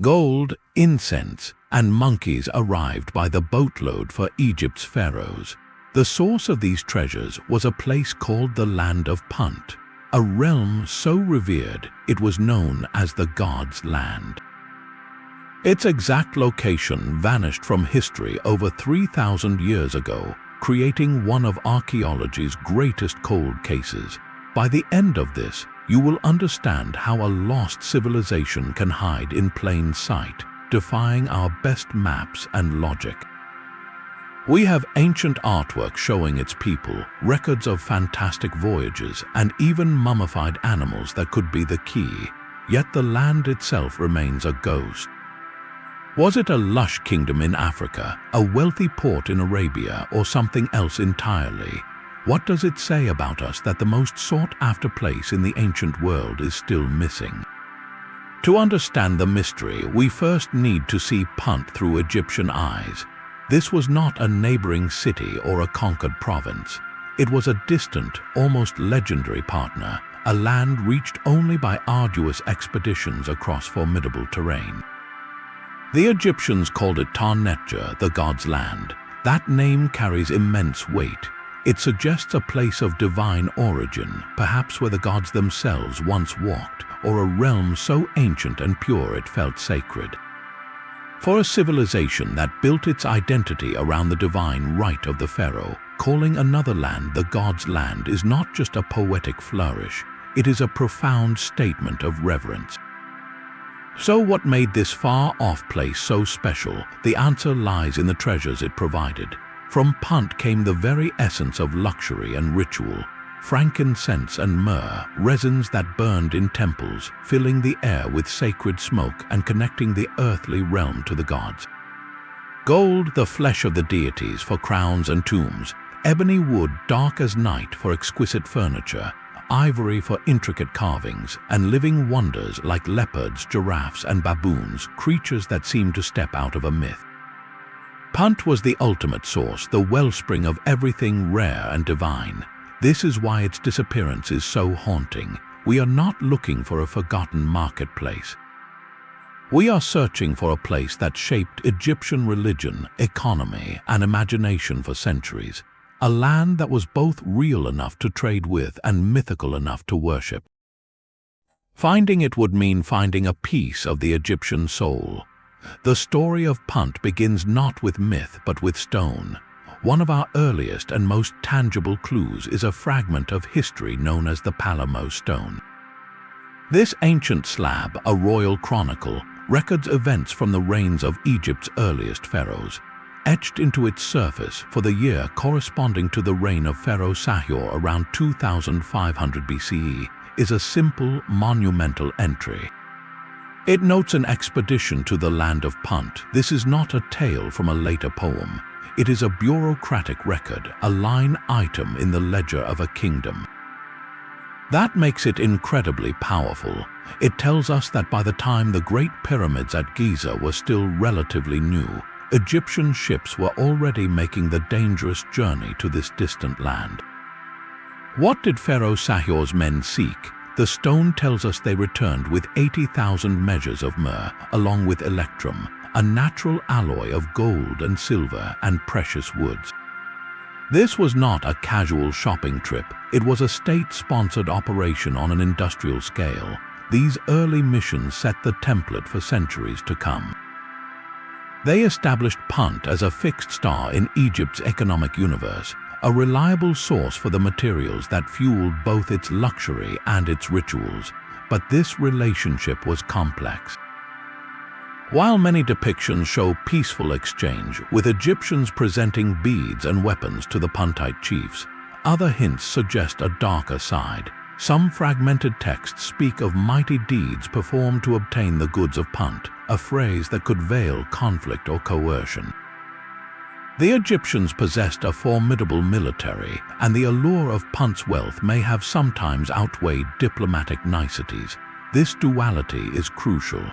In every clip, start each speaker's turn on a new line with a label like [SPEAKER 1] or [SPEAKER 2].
[SPEAKER 1] Gold, incense, and monkeys arrived by the boatload for Egypt's pharaohs. The source of these treasures was a place called the Land of Punt, a realm so revered it was known as the God's Land. Its exact location vanished from history over 3,000 years ago, creating one of archaeology's greatest cold cases. By the end of this, you will understand how a lost civilization can hide in plain sight, defying our best maps and logic. We have ancient artwork showing its people, records of fantastic voyages, and even mummified animals that could be the key, yet the land itself remains a ghost. Was it a lush kingdom in Africa, a wealthy port in Arabia, or something else entirely? What does it say about us that the most sought-after place in the ancient world is still missing? To understand the mystery, we first need to see Punt through Egyptian eyes. This was not a neighboring city or a conquered province. It was a distant, almost legendary partner, a land reached only by arduous expeditions across formidable terrain. The Egyptians called it Ta Netjer, the God's Land. That name carries immense weight. It suggests a place of divine origin, perhaps where the gods themselves once walked, or a realm so ancient and pure it felt sacred. For a civilization that built its identity around the divine right of the pharaoh, calling another land the God's Land is not just a poetic flourish, it is a profound statement of reverence. So what made this far-off place so special? The answer lies in the treasures it provided. From Punt came the very essence of luxury and ritual, frankincense and myrrh, resins that burned in temples, filling the air with sacred smoke and connecting the earthly realm to the gods. Gold, the flesh of the deities, for crowns and tombs, ebony wood dark as night for exquisite furniture, ivory for intricate carvings, and living wonders like leopards, giraffes, and baboons, creatures that seemed to step out of a myth. Punt was the ultimate source, the wellspring of everything rare and divine. This is why its disappearance is so haunting. We are not looking for a forgotten marketplace. We are searching for a place that shaped Egyptian religion, economy, and imagination for centuries. A land that was both real enough to trade with and mythical enough to worship. Finding it would mean finding a piece of the Egyptian soul. The story of Punt begins not with myth but with stone. One of our earliest and most tangible clues is a fragment of history known as the Palermo Stone. This ancient slab, a royal chronicle, records events from the reigns of Egypt's earliest pharaohs. Etched into its surface for the year corresponding to the reign of Pharaoh Sahure around 2500 BCE is a simple, monumental entry. It notes an expedition to the land of Punt. This is not a tale from a later poem. It is a bureaucratic record, a line item in the ledger of a kingdom. That makes it incredibly powerful. It tells us that by the time the Great Pyramids at Giza were still relatively new, Egyptian ships were already making the dangerous journey to this distant land. What did Pharaoh Sahure's men seek? The stone tells us they returned with 80,000 measures of myrrh, along with electrum, a natural alloy of gold and silver and precious woods. This was not a casual shopping trip. It was a state-sponsored operation on an industrial scale. These early missions set the template for centuries to come. They established Punt as a fixed star in Egypt's economic universe, a reliable source for the materials that fueled both its luxury and its rituals. But this relationship was complex. While many depictions show peaceful exchange, with Egyptians presenting beads and weapons to the Puntite chiefs, other hints suggest a darker side. Some fragmented texts speak of mighty deeds performed to obtain the goods of Punt, a phrase that could veil conflict or coercion. The Egyptians possessed a formidable military, and the allure of Punt's wealth may have sometimes outweighed diplomatic niceties. This duality is crucial.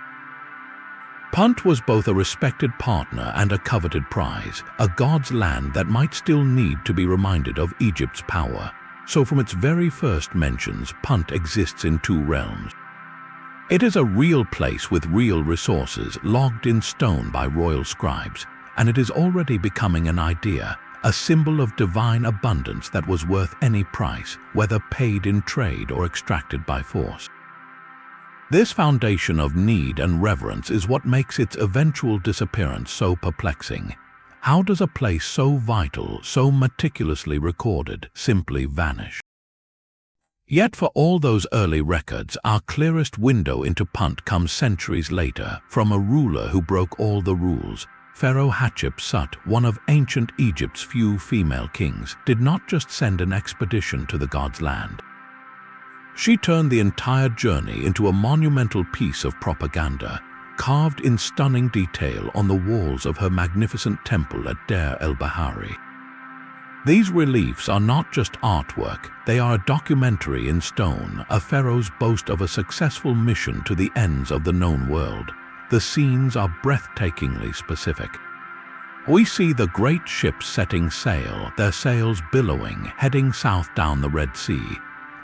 [SPEAKER 1] Punt was both a respected partner and a coveted prize, a god's land that might still need to be reminded of Egypt's power. So from its very first mentions, Punt exists in two realms. It is a real place with real resources logged in stone by royal scribes, and it is already becoming an idea, a symbol of divine abundance that was worth any price, whether paid in trade or extracted by force. This foundation of need and reverence is what makes its eventual disappearance so perplexing. How does a place so vital, so meticulously recorded, simply vanish? Yet for all those early records, our clearest window into Punt comes centuries later, from a ruler who broke all the rules. Pharaoh Hatshepsut, one of ancient Egypt's few female kings, did not just send an expedition to the god's land. She turned the entire journey into a monumental piece of propaganda, carved in stunning detail on the walls of her magnificent temple at Deir el-Bahari. These reliefs are not just artwork, they are a documentary in stone, a pharaoh's boast of a successful mission to the ends of the known world. The scenes are breathtakingly specific. We see the great ships setting sail, their sails billowing, heading south down the Red Sea.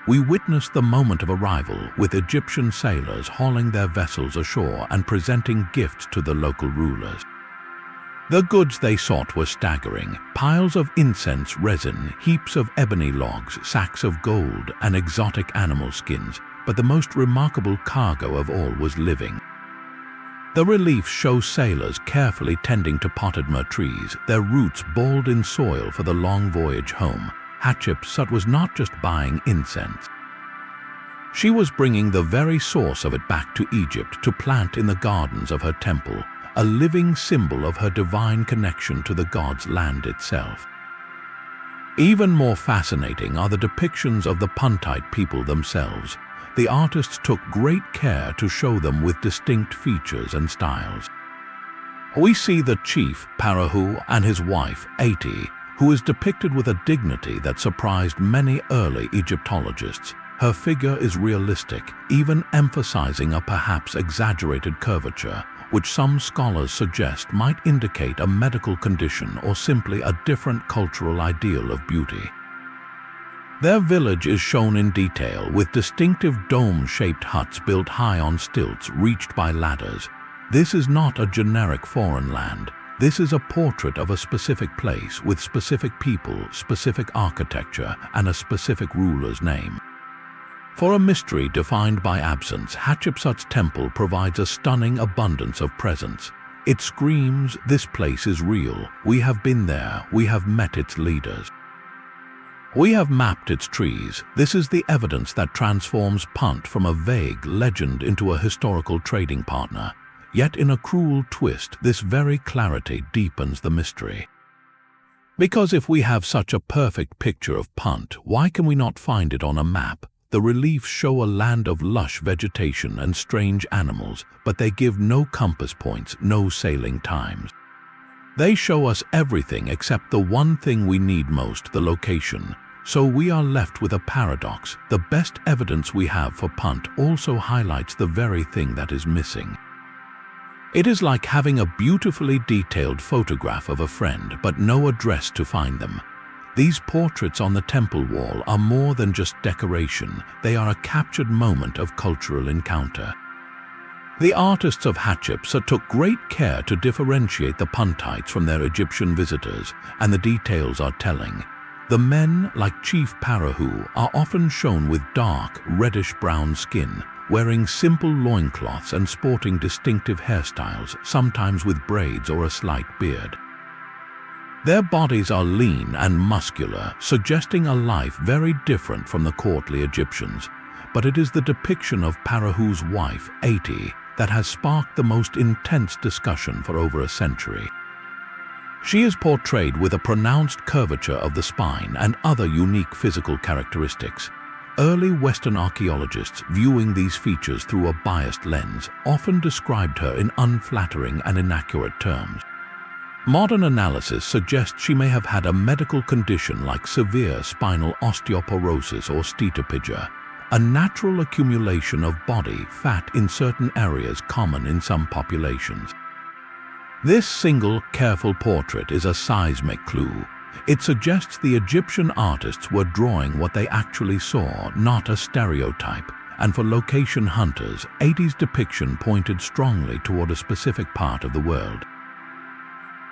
[SPEAKER 1] We witness the moment of arrival, with Egyptian sailors hauling their vessels ashore and presenting gifts to the local rulers. The goods they sought were staggering: piles of incense resin, heaps of ebony logs, sacks of gold, and exotic animal skins, but the most remarkable cargo of all was living. The reliefs show sailors carefully tending to potted myrrh trees, their roots balled in soil for the long voyage home. Hatshepsut was not just buying incense. She was bringing the very source of it back to Egypt to plant in the gardens of her temple, a living symbol of her divine connection to the god's land itself. Even more fascinating are the depictions of the Puntite people themselves. The artists took great care to show them with distinct features and styles. We see the chief, Parahu, and his wife, Ati, who is depicted with a dignity that surprised many early Egyptologists. Her figure is realistic, even emphasizing a perhaps exaggerated curvature, which some scholars suggest might indicate a medical condition or simply a different cultural ideal of beauty. Their village is shown in detail, with distinctive dome-shaped huts built high on stilts reached by ladders. This is not a generic foreign land. This is a portrait of a specific place with specific people, specific architecture, and a specific ruler's name. For a mystery defined by absence, Hatshepsut's temple provides a stunning abundance of presence. It screams, "This place is real. We have been there. We have met its leaders. We have mapped its trees." This is the evidence that transforms Punt from a vague legend into a historical trading partner. Yet in a cruel twist, this very clarity deepens the mystery. Because if we have such a perfect picture of Punt, why can we not find it on a map? The reliefs show a land of lush vegetation and strange animals, but they give no compass points, no sailing times. They show us everything except the one thing we need most, the location. So we are left with a paradox. The best evidence we have for Punt also highlights the very thing that is missing. It is like having a beautifully detailed photograph of a friend, but no address to find them. These portraits on the temple wall are more than just decoration. They are a captured moment of cultural encounter. The artists of Hatshepsut took great care to differentiate the Puntites from their Egyptian visitors, and the details are telling. The men, like Chief Parahu, are often shown with dark, reddish-brown skin, wearing simple loincloths and sporting distinctive hairstyles, sometimes with braids or a slight beard. Their bodies are lean and muscular, suggesting a life very different from the courtly Egyptians. But it is the depiction of Parahu's wife, Ati, that has sparked the most intense discussion for over a century. She is portrayed with a pronounced curvature of the spine and other unique physical characteristics. Early Western archaeologists, viewing these features through a biased lens, often described her in unflattering and inaccurate terms. Modern analysis suggests she may have had a medical condition like severe spinal osteoporosis or steatopygia, a natural accumulation of body fat in certain areas common in some populations. This single, careful portrait is a seismic clue. It suggests the Egyptian artists were drawing what they actually saw, not a stereotype. and for location hunters, Ati's depiction pointed strongly toward a specific part of the world.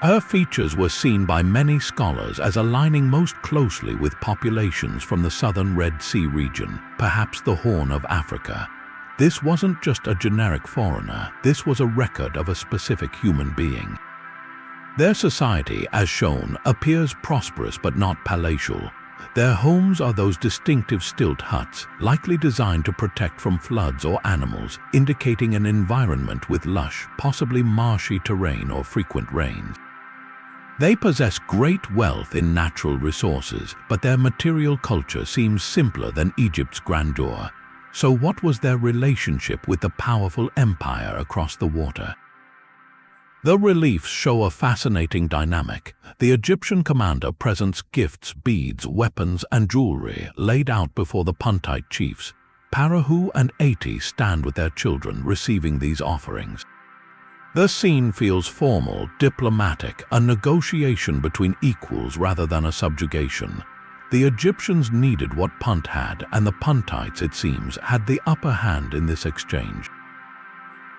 [SPEAKER 1] Her features were seen by many scholars as aligning most closely with populations from the southern Red Sea region, perhaps the Horn of Africa. This wasn't just a generic foreigner, this was a record of a specific human being. Their society, as shown, appears prosperous but not palatial. Their homes are those distinctive stilt huts, likely designed to protect from floods or animals, indicating an environment with lush, possibly marshy terrain or frequent rains. They possess great wealth in natural resources, but their material culture seems simpler than Egypt's grandeur. So what was their relationship with the powerful empire across the water? The reliefs show a fascinating dynamic. The Egyptian commander presents gifts, beads, weapons, and jewelry laid out before the Puntite chiefs. Parahu and Ati stand with their children receiving these offerings. The scene feels formal, diplomatic, a negotiation between equals rather than a subjugation. The Egyptians needed what Punt had, and the Puntites, it seems, had the upper hand in this exchange.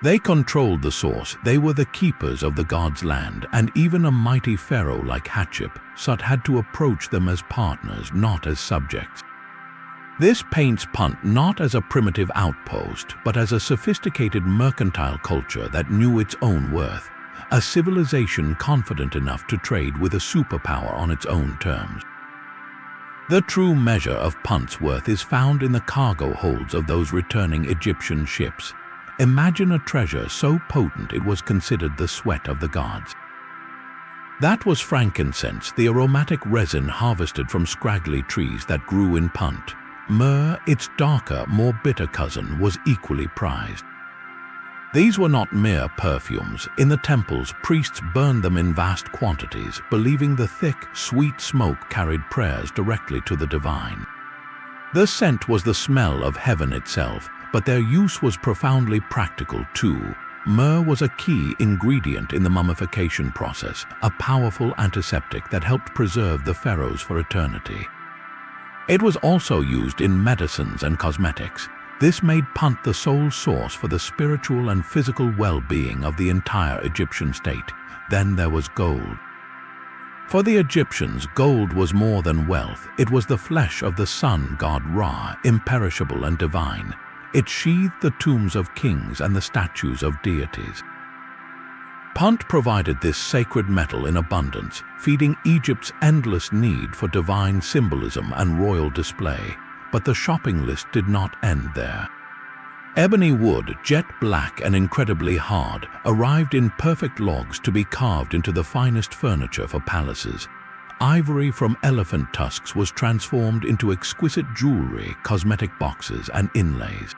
[SPEAKER 1] They controlled the source, they were the keepers of the god's land, and even a mighty pharaoh like Hatshepsut had to approach them as partners, not as subjects. This paints Punt not as a primitive outpost, but as a sophisticated mercantile culture that knew its own worth, a civilization confident enough to trade with a superpower on its own terms. The true measure of Punt's worth is found in the cargo holds of those returning Egyptian ships. Imagine a treasure so potent it was considered the sweat of the gods. That was frankincense, the aromatic resin harvested from scraggly trees that grew in Punt. Myrrh, its darker, more bitter cousin, was equally prized. These were not mere perfumes. In the temples, priests burned them in vast quantities, believing the thick, sweet smoke carried prayers directly to the divine. The scent was the smell of heaven itself, but their use was profoundly practical too. Myrrh was a key ingredient in the mummification process, a powerful antiseptic that helped preserve the pharaohs for eternity. It was also used in medicines and cosmetics. This made Punt the sole source for the spiritual and physical well-being of the entire Egyptian state. Then there was gold. For the Egyptians, gold was more than wealth. It was the flesh of the sun god Ra, imperishable and divine. It sheathed the tombs of kings and the statues of deities. Punt provided this sacred metal in abundance, feeding Egypt's endless need for divine symbolism and royal display. But the shopping list did not end there. Ebony wood, jet black and incredibly hard, arrived in perfect logs to be carved into the finest furniture for palaces. Ivory from elephant tusks was transformed into exquisite jewelry, cosmetic boxes, and inlays.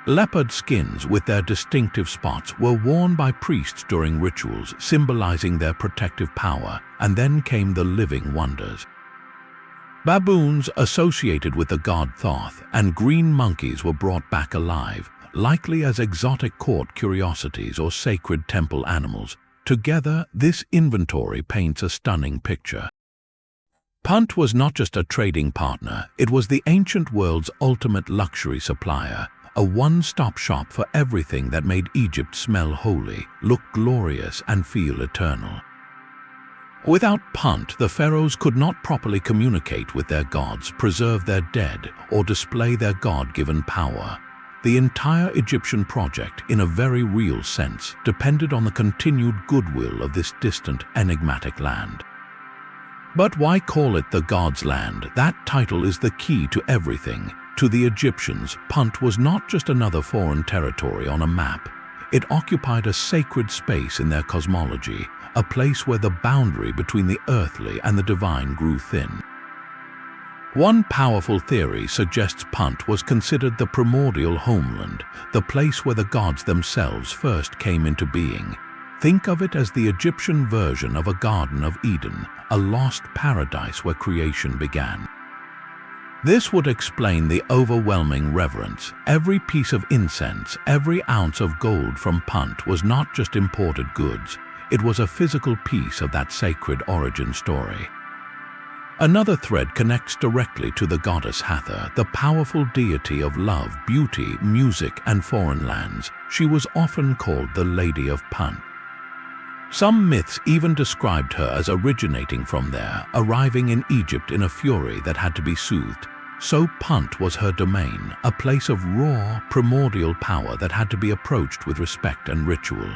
[SPEAKER 1] Leopard skins with their distinctive spots were worn by priests during rituals, symbolizing their protective power, and then came the living wonders. Baboons associated with the god Thoth and green monkeys were brought back alive, likely as exotic court curiosities or sacred temple animals. Together, this inventory paints a stunning picture. Punt was not just a trading partner, it was the ancient world's ultimate luxury supplier, a one-stop shop for everything that made Egypt smell holy, look glorious, and feel eternal. Without Punt, the pharaohs could not properly communicate with their gods, preserve their dead, or display their God-given power. The entire Egyptian project, in a very real sense, depended on the continued goodwill of this distant, enigmatic land. But why call it the God's Land? That title is the key to everything. To the Egyptians, Punt was not just another foreign territory on a map. It occupied a sacred space in their cosmology, a place where the boundary between the earthly and the divine grew thin. One powerful theory suggests Punt was considered the primordial homeland, the place where the gods themselves first came into being. Think of it as the Egyptian version of a Garden of Eden, a lost paradise where creation began. This would explain the overwhelming reverence. Every piece of incense, every ounce of gold from Punt was not just imported goods. It was a physical piece of that sacred origin story. Another thread connects directly to the goddess Hathor, the powerful deity of love, beauty, music, and foreign lands. She was often called the Lady of Punt. Some myths even described her as originating from there, arriving in Egypt in a fury that had to be soothed. So Punt was her domain, a place of raw, primordial power that had to be approached with respect and ritual.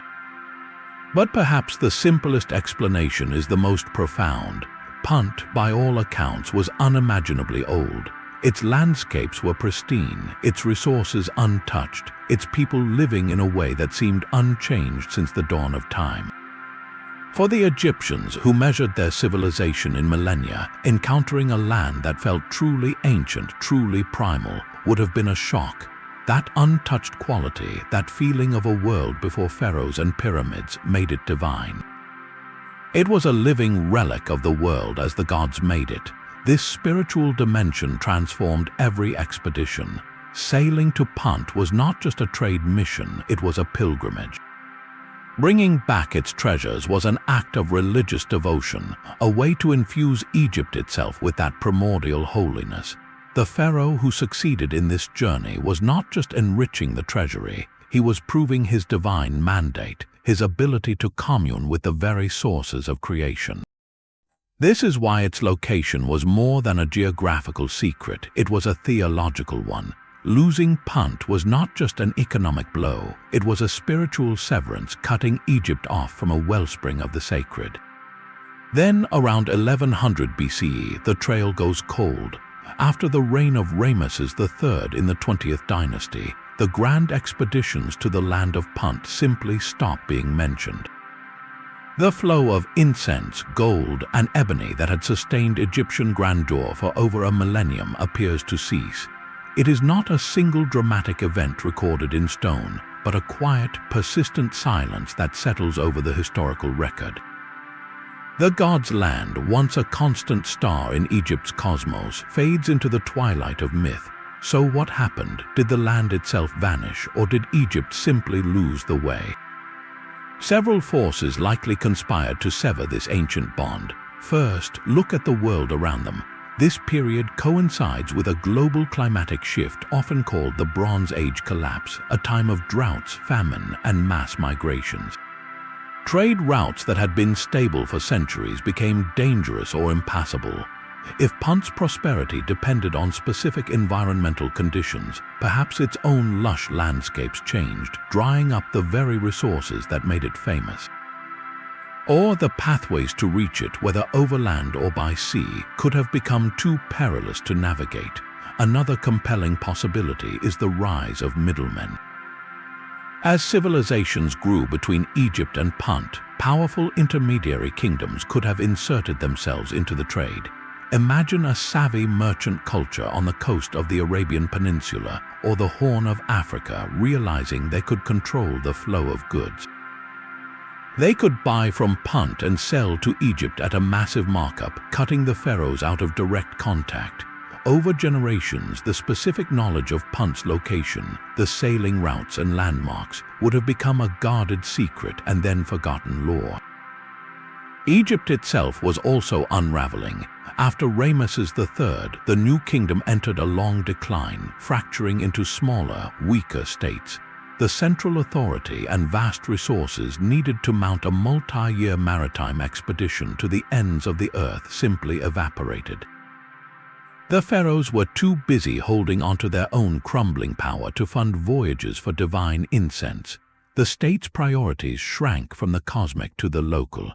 [SPEAKER 1] But perhaps the simplest explanation is the most profound. Punt, by all accounts, was unimaginably old. Its landscapes were pristine, its resources untouched, its people living in a way that seemed unchanged since the dawn of time. For the Egyptians, who measured their civilization in millennia, encountering a land that felt truly ancient, truly primal, would have been a shock. That untouched quality, that feeling of a world before pharaohs and pyramids, made it divine. It was a living relic of the world as the gods made it. This spiritual dimension transformed every expedition. Sailing to Punt was not just a trade mission, it was a pilgrimage. Bringing back its treasures was an act of religious devotion, a way to infuse Egypt itself with that primordial holiness. The pharaoh who succeeded in this journey was not just enriching the treasury, he was proving his divine mandate, his ability to commune with the very sources of creation. This is why its location was more than a geographical secret, it was a theological one. Losing Punt was not just an economic blow, it was a spiritual severance, cutting Egypt off from a wellspring of the sacred. Then, around 1100 BCE, the trail goes cold. After the reign of Ramesses III in the 20th dynasty, the grand expeditions to the land of Punt simply stopped being mentioned. The flow of incense, gold, and ebony that had sustained Egyptian grandeur for over a millennium appears to cease. It is not a single dramatic event recorded in stone, but a quiet, persistent silence that settles over the historical record. The god's land, once a constant star in Egypt's cosmos, fades into the twilight of myth. So what happened? Did the land itself vanish, or did Egypt simply lose the way? Several forces likely conspired to sever this ancient bond. First, look at the world around them. This period coincides with a global climatic shift often called the Bronze Age collapse, a time of droughts, famine, and mass migrations. Trade routes that had been stable for centuries became dangerous or impassable. If Punt's prosperity depended on specific environmental conditions, perhaps its own lush landscapes changed, drying up the very resources that made it famous. Or the pathways to reach it, whether overland or by sea, could have become too perilous to navigate. Another compelling possibility is the rise of middlemen. As civilizations grew between Egypt and Punt, powerful intermediary kingdoms could have inserted themselves into the trade. Imagine a savvy merchant culture on the coast of the Arabian Peninsula or the Horn of Africa realizing they could control the flow of goods. They could buy from Punt and sell to Egypt at a massive markup, cutting the pharaohs out of direct contact. Over generations, the specific knowledge of Punt's location, the sailing routes and landmarks, would have become a guarded secret and then forgotten lore. Egypt itself was also unraveling. After Ramesses III, the new kingdom entered a long decline, fracturing into smaller, weaker states. The central authority and vast resources needed to mount a multi-year maritime expedition to the ends of the earth simply evaporated. The pharaohs were too busy holding onto their own crumbling power to fund voyages for divine incense. The state's priorities shrank from the cosmic to the local.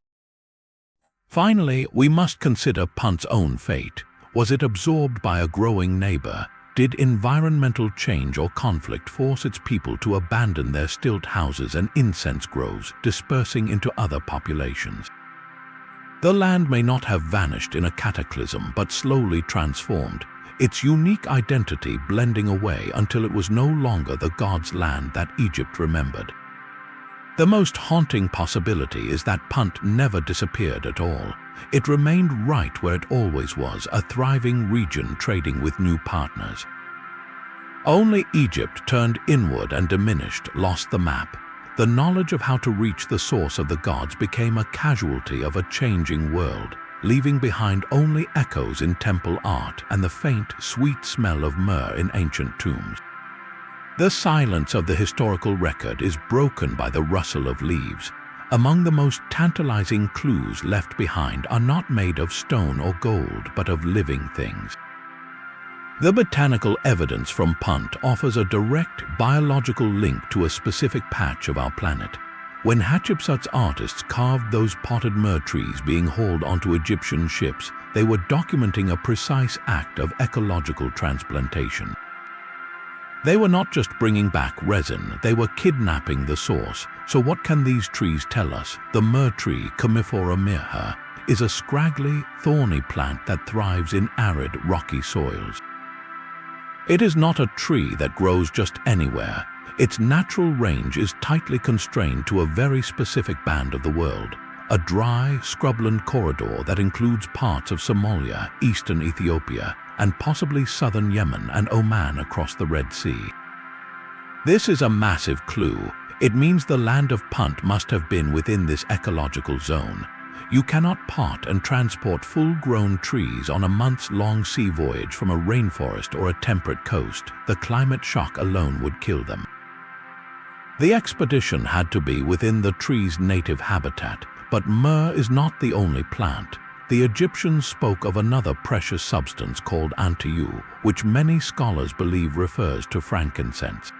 [SPEAKER 1] Finally, we must consider Punt's own fate. Was it absorbed by a growing neighbor? Did environmental change or conflict force its people to abandon their stilt houses and incense groves, dispersing into other populations? The land may not have vanished in a cataclysm, but slowly transformed, its unique identity blending away until it was no longer the god's land that Egypt remembered. The most haunting possibility is that Punt never disappeared at all. It remained right where it always was, a thriving region trading with new partners. Only Egypt turned inward and diminished, lost the map. The knowledge of how to reach the source of the gods became a casualty of a changing world. leaving behind only echoes in temple art and the faint, sweet smell of myrrh in ancient tombs. The silence of the historical record is broken by the rustle of leaves. Among the most tantalizing clues left behind are not made of stone or gold, but of living things. The botanical evidence from Punt offers a direct biological link to a specific patch of our planet. When Hatshepsut's artists carved those potted myrrh trees being hauled onto Egyptian ships, they were documenting a precise act of ecological transplantation. They were not just bringing back resin, they were kidnapping the source. So what can these trees tell us? The myrrh tree, Commiphora myrrh, is a scraggly, thorny plant that thrives in arid, rocky soils. It is not a tree that grows just anywhere. Its natural range is tightly constrained to a very specific band of the world, a dry, scrubland corridor that includes parts of Somalia, eastern Ethiopia, and possibly southern Yemen and Oman across the Red Sea. This is a massive clue. It means the land of Punt must have been within this ecological zone. You cannot pot and transport full-grown trees on a months-long sea voyage from a rainforest or a temperate coast. The climate shock alone would kill them. The expedition had to be within the tree's native habitat, but myrrh is not the only plant. The Egyptians spoke of another precious substance called antiyu, which many scholars believe refers to frankincense.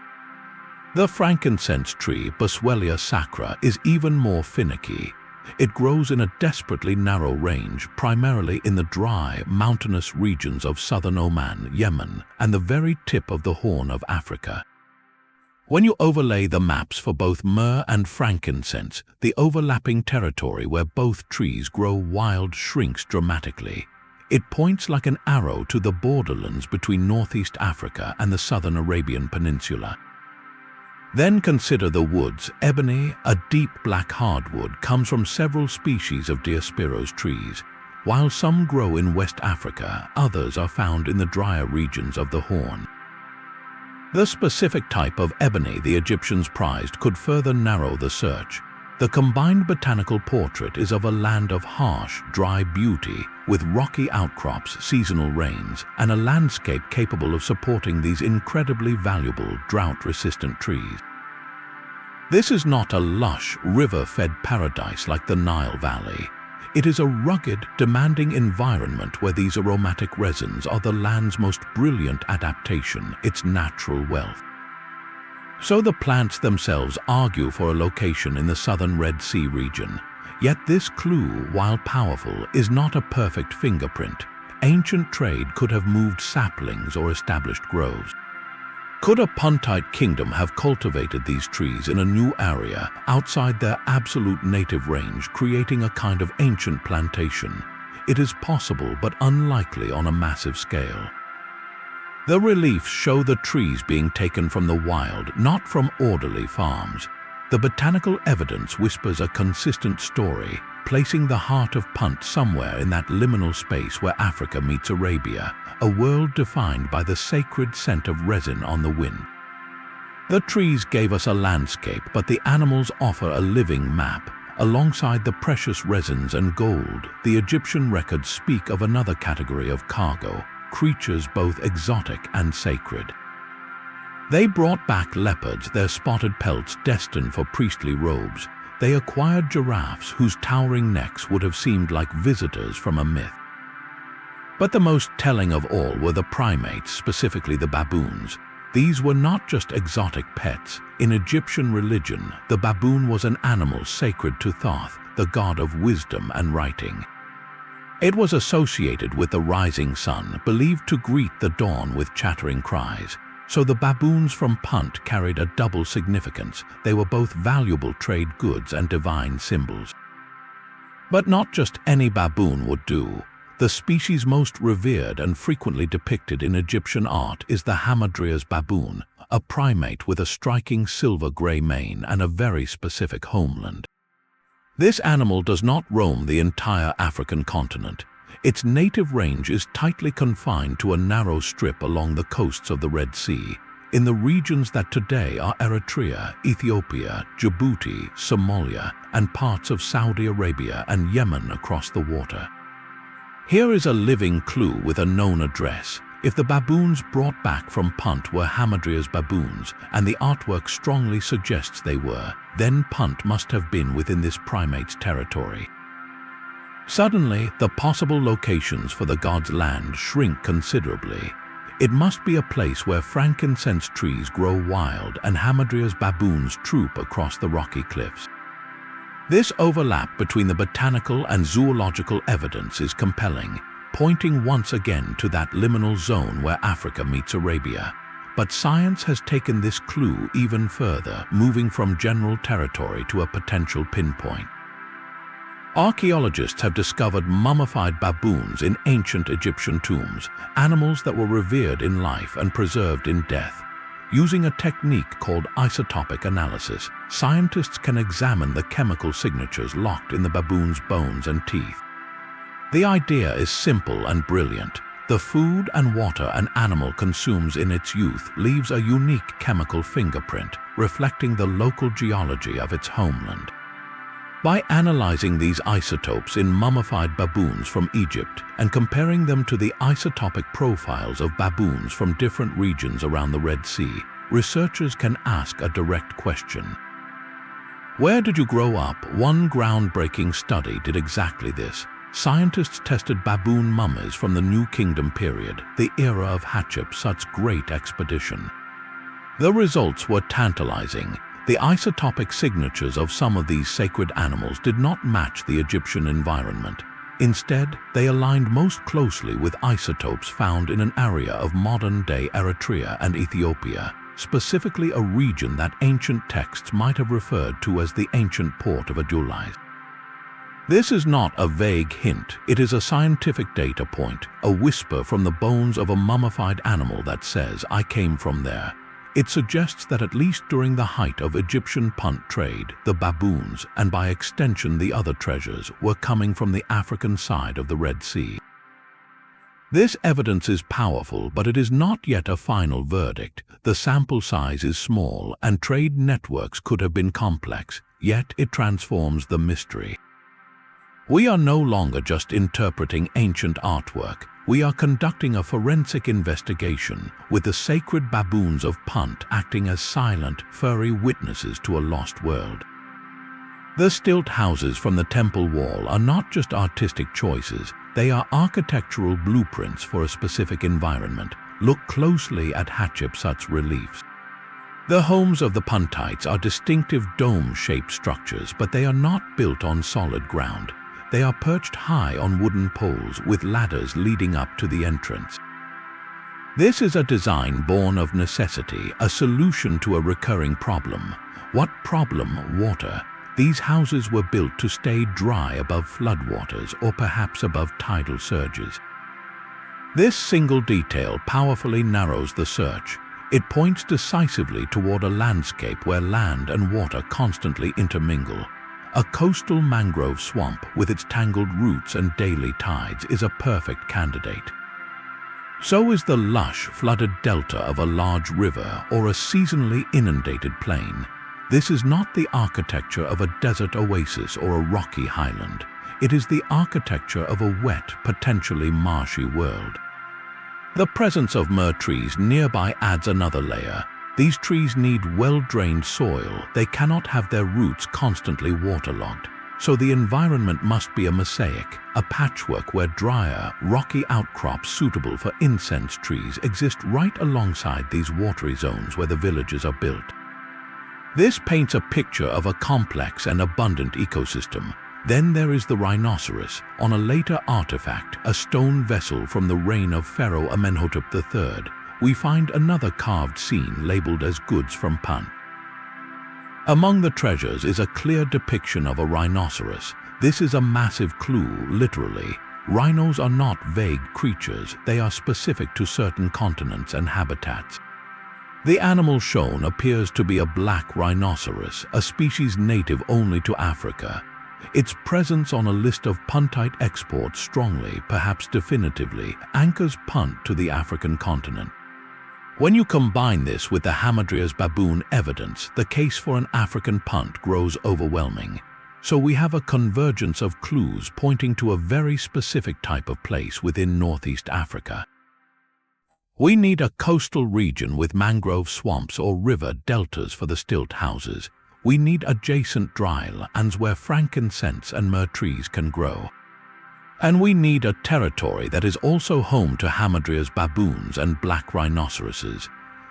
[SPEAKER 1] The frankincense tree, Boswellia sacra, is even more finicky. It grows in a desperately narrow range, primarily in the dry, mountainous regions of southern Oman, Yemen, and the very tip of the Horn of Africa. When you overlay the maps for both myrrh and frankincense, the overlapping territory where both trees grow wild shrinks dramatically. It points like an arrow to the borderlands between northeast Africa and the southern Arabian Peninsula. Then consider the woods. Ebony, a deep black hardwood, comes from several species of Diospyros trees. While some grow in West Africa, others are found in the drier regions of the Horn. The specific type of ebony the Egyptians prized could further narrow the search. The combined botanical portrait is of a land of harsh, dry beauty, with rocky outcrops, seasonal rains, and a landscape capable of supporting these incredibly valuable, drought-resistant trees. This is not a lush, river-fed paradise like the Nile Valley. It is a rugged, demanding environment where these aromatic resins are the land's most brilliant adaptation, its natural wealth. So the plants themselves argue for a location in the southern Red Sea region. Yet this clue, while powerful, is not a perfect fingerprint. Ancient trade could have moved saplings or established groves. Could a Puntite kingdom have cultivated these trees in a new area outside their absolute native range, creating a kind of ancient plantation? It is possible, but unlikely on a massive scale. The reliefs show the trees being taken from the wild, not from orderly farms. The botanical evidence whispers a consistent story, placing the heart of Punt somewhere in that liminal space where Africa meets Arabia, a world defined by the sacred scent of resin on the wind. The trees gave us a landscape, but the animals offer a living map. Alongside the precious resins and gold, the Egyptian records speak of another category of cargo, creatures both exotic and sacred. They brought back leopards, their spotted pelts destined for priestly robes. They acquired giraffes whose towering necks would have seemed like visitors from a myth. But the most telling of all were the primates, specifically the baboons. These were not just exotic pets. In Egyptian religion, the baboon was an animal sacred to Thoth, the god of wisdom and writing. It was associated with the rising sun, believed to greet the dawn with chattering cries. So the baboons from Punt carried a double significance. They were both valuable trade goods and divine symbols. But not just any baboon would do. The species most revered and frequently depicted in Egyptian art is the Hamadryas baboon, a primate with a striking silver-gray mane and a very specific homeland. This animal does not roam the entire African continent. Its native range is tightly confined to a narrow strip along the coasts of the Red Sea, in the regions that today are Eritrea, Ethiopia, Djibouti, Somalia, and parts of Saudi Arabia and Yemen across the water. Here is a living clue with a known address. If the baboons brought back from Punt were Hamadrya's baboons, and the artwork strongly suggests they were, then Punt must have been within this primate's territory. Suddenly, the possible locations for the god's land shrink considerably. It must be a place where frankincense trees grow wild and Hamadrya's baboons troop across the rocky cliffs. This overlap between the botanical and zoological evidence is compelling, pointing once again to that liminal zone where Africa meets Arabia. But science has taken this clue even further, moving from general territory to a potential pinpoint. Archaeologists have discovered mummified baboons in ancient Egyptian tombs, animals that were revered in life and preserved in death. Using a technique called isotopic analysis, scientists can examine the chemical signatures locked in the baboon's bones and teeth. The idea is simple and brilliant. The food and water an animal consumes in its youth leaves a unique chemical fingerprint, reflecting the local geology of its homeland. By analyzing these isotopes in mummified baboons from Egypt and comparing them to the isotopic profiles of baboons from different regions around the Red Sea, researchers can ask a direct question. Where did you grow up? One groundbreaking study did exactly this. Scientists tested baboon mummies from the New Kingdom period, the era of Hatshepsut's great expedition. The results were tantalizing. The isotopic signatures of some of these sacred animals did not match the Egyptian environment. Instead, they aligned most closely with isotopes found in an area of modern-day Eritrea and Ethiopia, specifically a region that ancient texts might have referred to as the ancient port of Elusive. This is not a vague hint, it is a scientific data point, a whisper from the bones of a mummified animal that says, "I came from there." It suggests that at least during the height of Egyptian punt trade, the baboons, and by extension the other treasures, were coming from the African side of the Red Sea. This evidence is powerful, but it is not yet a final verdict. The sample size is small, and trade networks could have been complex, yet it transforms the mystery. We are no longer just interpreting ancient artwork. We are conducting a forensic investigation, with the sacred baboons of Punt acting as silent, furry witnesses to a lost world. The stilt houses from the temple wall are not just artistic choices, they are architectural blueprints for a specific environment. Look closely at Hatshepsut's reliefs. The homes of the Puntites are distinctive dome-shaped structures, but they are not built on solid ground. They are perched high on wooden poles with ladders leading up to the entrance. This is a design born of necessity, a solution to a recurring problem. What problem? Water. These houses were built to stay dry above floodwaters or perhaps above tidal surges. This single detail powerfully narrows the search. It points decisively toward a landscape where land and water constantly intermingle. A coastal mangrove swamp with its tangled roots and daily tides is a perfect candidate. So is the lush, flooded delta of a large river or a seasonally inundated plain. This is not the architecture of a desert oasis or a rocky highland. It is the architecture of a wet, potentially marshy world. The presence of myrrh trees nearby adds another layer. These trees need well-drained soil. They cannot have their roots constantly waterlogged. So the environment must be a mosaic, a patchwork where drier, rocky outcrops suitable for incense trees exist right alongside these watery zones where the villages are built. This paints a picture of a complex and abundant ecosystem. Then there is the rhinoceros, on a later artifact, a stone vessel from the reign of Pharaoh Amenhotep III. We find another carved scene labeled as goods from Punt. Among the treasures is a clear depiction of a rhinoceros. This is a massive clue, literally. Rhinos are not vague creatures, they are specific to certain continents and habitats. The animal shown appears to be a black rhinoceros, a species native only to Africa. Its presence on a list of Puntite exports strongly, perhaps definitively, anchors Punt to the African continent. When you combine this with the Hamadrya's baboon evidence, the case for an African Punt grows overwhelming. So we have a convergence of clues pointing to a very specific type of place within Northeast Africa. We need a coastal region with mangrove swamps or river deltas for the stilt houses. We need adjacent dry lands where frankincense and myrrh trees can grow. And we need a territory that is also home to Hamadrya's baboons and black rhinoceroses.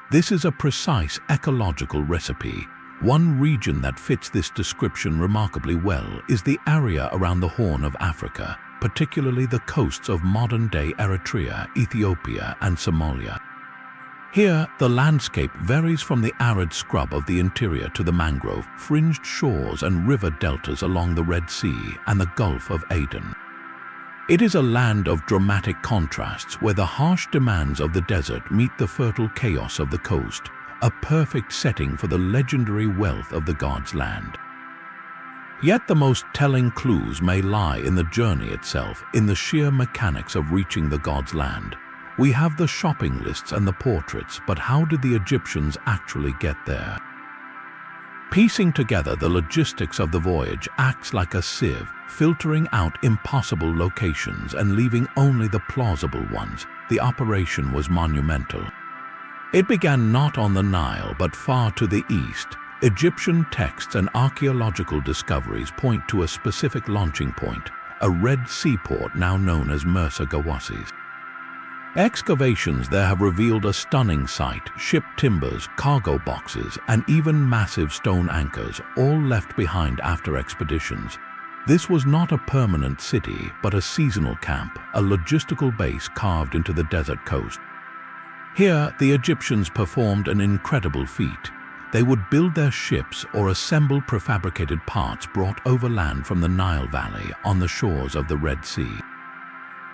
[SPEAKER 1] This is a precise ecological recipe. One region that fits this description remarkably well is the area around the Horn of Africa, particularly the coasts of modern-day Eritrea, Ethiopia, and Somalia. Here, the landscape varies from the arid scrub of the interior to the mangrove-fringed shores and river deltas along the Red Sea and the Gulf of Aden. It is a land of dramatic contrasts where the harsh demands of the desert meet the fertile chaos of the coast, a perfect setting for the legendary wealth of the God's land. Yet the most telling clues may lie in the journey itself, in the sheer mechanics of reaching the God's land. We have the shopping lists and the portraits, but how did the Egyptians actually get there? Piecing together the logistics of the voyage acts like a sieve, filtering out impossible locations and leaving only the plausible ones. The operation was monumental. It began not on the Nile, but far to the east. Egyptian texts and archaeological discoveries point to a specific launching point, a Red Sea port now known as Mersa Gawasis. Excavations there have revealed a stunning sight: shipped timbers, cargo boxes, and even massive stone anchors, all left behind after expeditions. This was not a permanent city, but a seasonal camp, a logistical base carved into the desert coast. Here, the Egyptians performed an incredible feat. They would build their ships or assemble prefabricated parts brought overland from the Nile Valley on the shores of the Red Sea.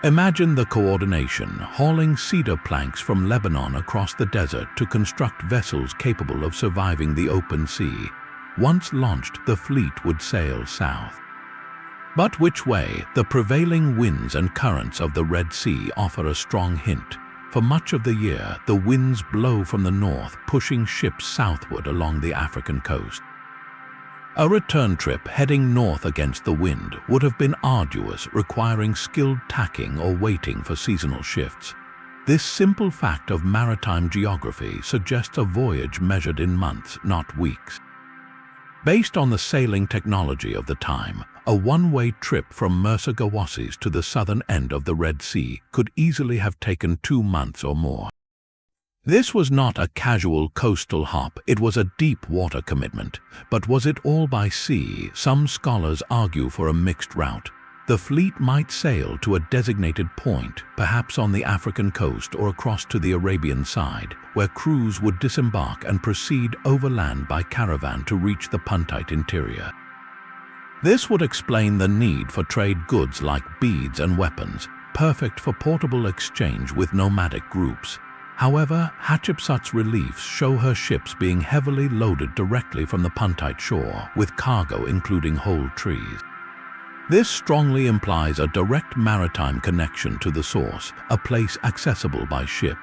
[SPEAKER 1] Imagine the coordination, hauling cedar planks from Lebanon across the desert to construct vessels capable of surviving the open sea. Once launched, the fleet would sail south. But which way? The prevailing winds and currents of the Red Sea offer a strong hint. For much of the year, the winds blow from the north, pushing ships southward along the African coast. A return trip heading north against the wind would have been arduous, requiring skilled tacking or waiting for seasonal shifts. This simple fact of maritime geography suggests a voyage measured in months, not weeks. Based on the sailing technology of the time, a one-way trip from Mersa Gawasis to the southern end of the Red Sea could easily have taken 2 months or more. This was not a casual coastal hop, it was a deep water commitment. But was it all by sea? Some scholars argue for a mixed route. The fleet might sail to a designated point, perhaps on the African coast or across to the Arabian side, where crews would disembark and proceed overland by caravan to reach the Puntite interior. This would explain the need for trade goods like beads and weapons, perfect for portable exchange with nomadic groups. However, Hatshepsut's reliefs show her ships being heavily loaded directly from the Puntite shore, with cargo including whole trees. This strongly implies a direct maritime connection to the source, a place accessible by ship.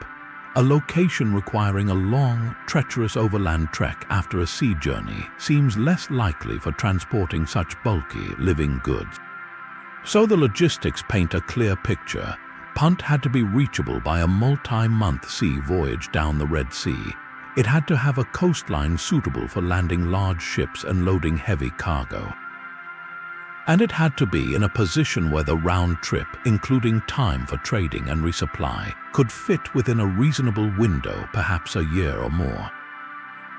[SPEAKER 1] A location requiring a long, treacherous overland trek after a sea journey seems less likely for transporting such bulky, living goods. So the logistics paint a clear picture. Punt had to be reachable by a multi-month sea voyage down the Red Sea. It had to have a coastline suitable for landing large ships and loading heavy cargo. And it had to be in a position where the round trip, including time for trading and resupply, could fit within a reasonable window, perhaps a year or more.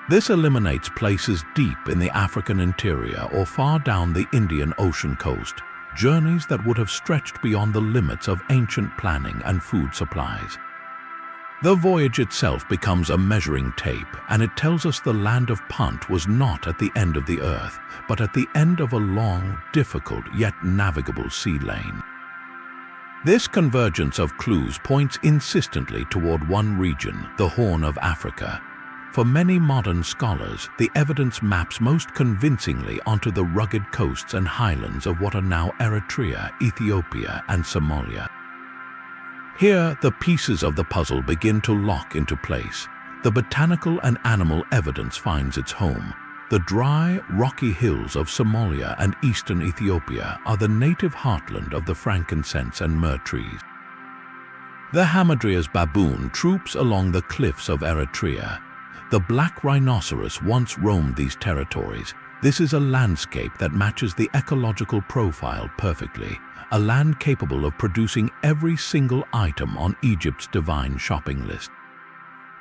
[SPEAKER 1] This eliminates places deep in the African interior or far down the Indian Ocean coast, journeys that would have stretched beyond the limits of ancient planning and food supplies. The voyage itself becomes a measuring tape, and it tells us the land of Punt was not at the end of the earth, but at the end of a long, difficult, yet navigable sea lane. This convergence of clues points insistently toward one region, the Horn of Africa. For many modern scholars, the evidence maps most convincingly onto the rugged coasts and highlands of what are now Eritrea, Ethiopia, and Somalia. Here, the pieces of the puzzle begin to lock into place. The botanical and animal evidence finds its home. The dry, rocky hills of Somalia and eastern Ethiopia are the native heartland of the frankincense and myrrh trees. The Hamadrya's baboon troops along the cliffs of Eritrea. The black rhinoceros once roamed these territories. This is a landscape that matches the ecological profile perfectly, a land capable of producing every single item on Egypt's divine shopping list.